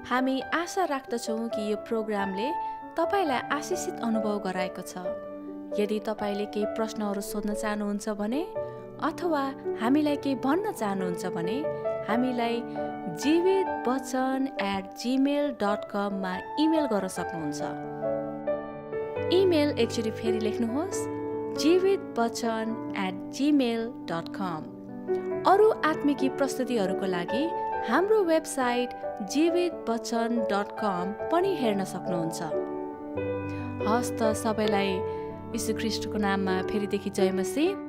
हामी आशा राख्दछौँ कि यो प्रोग्रामले तपाईँलाई आशिषित अनुभव गराएको छ। यदि तपाईँले केही प्रश्नहरू सोध्न चाहनुहुन्छ भने अथवा हामीलाई केही भन्न चाहनुहुन्छ भने हामीलाई jeevitbachan@gmail.com मा इमेल गर्न सक्नुहुन्छ। इमेल एकचोटि फेरि लेख्नुहोस् jeevitbachan@gmail.com। अरू आत्मिकी प्रस्तुतिहरूको लागि हाम्रो वेबसाइट jeevitbachan.com पनि हेर्न सक्नुहुन्छ। हस्त सबैलाई यीशु ख्रीष्टको नाममा फेरिदेखि जय मसीह।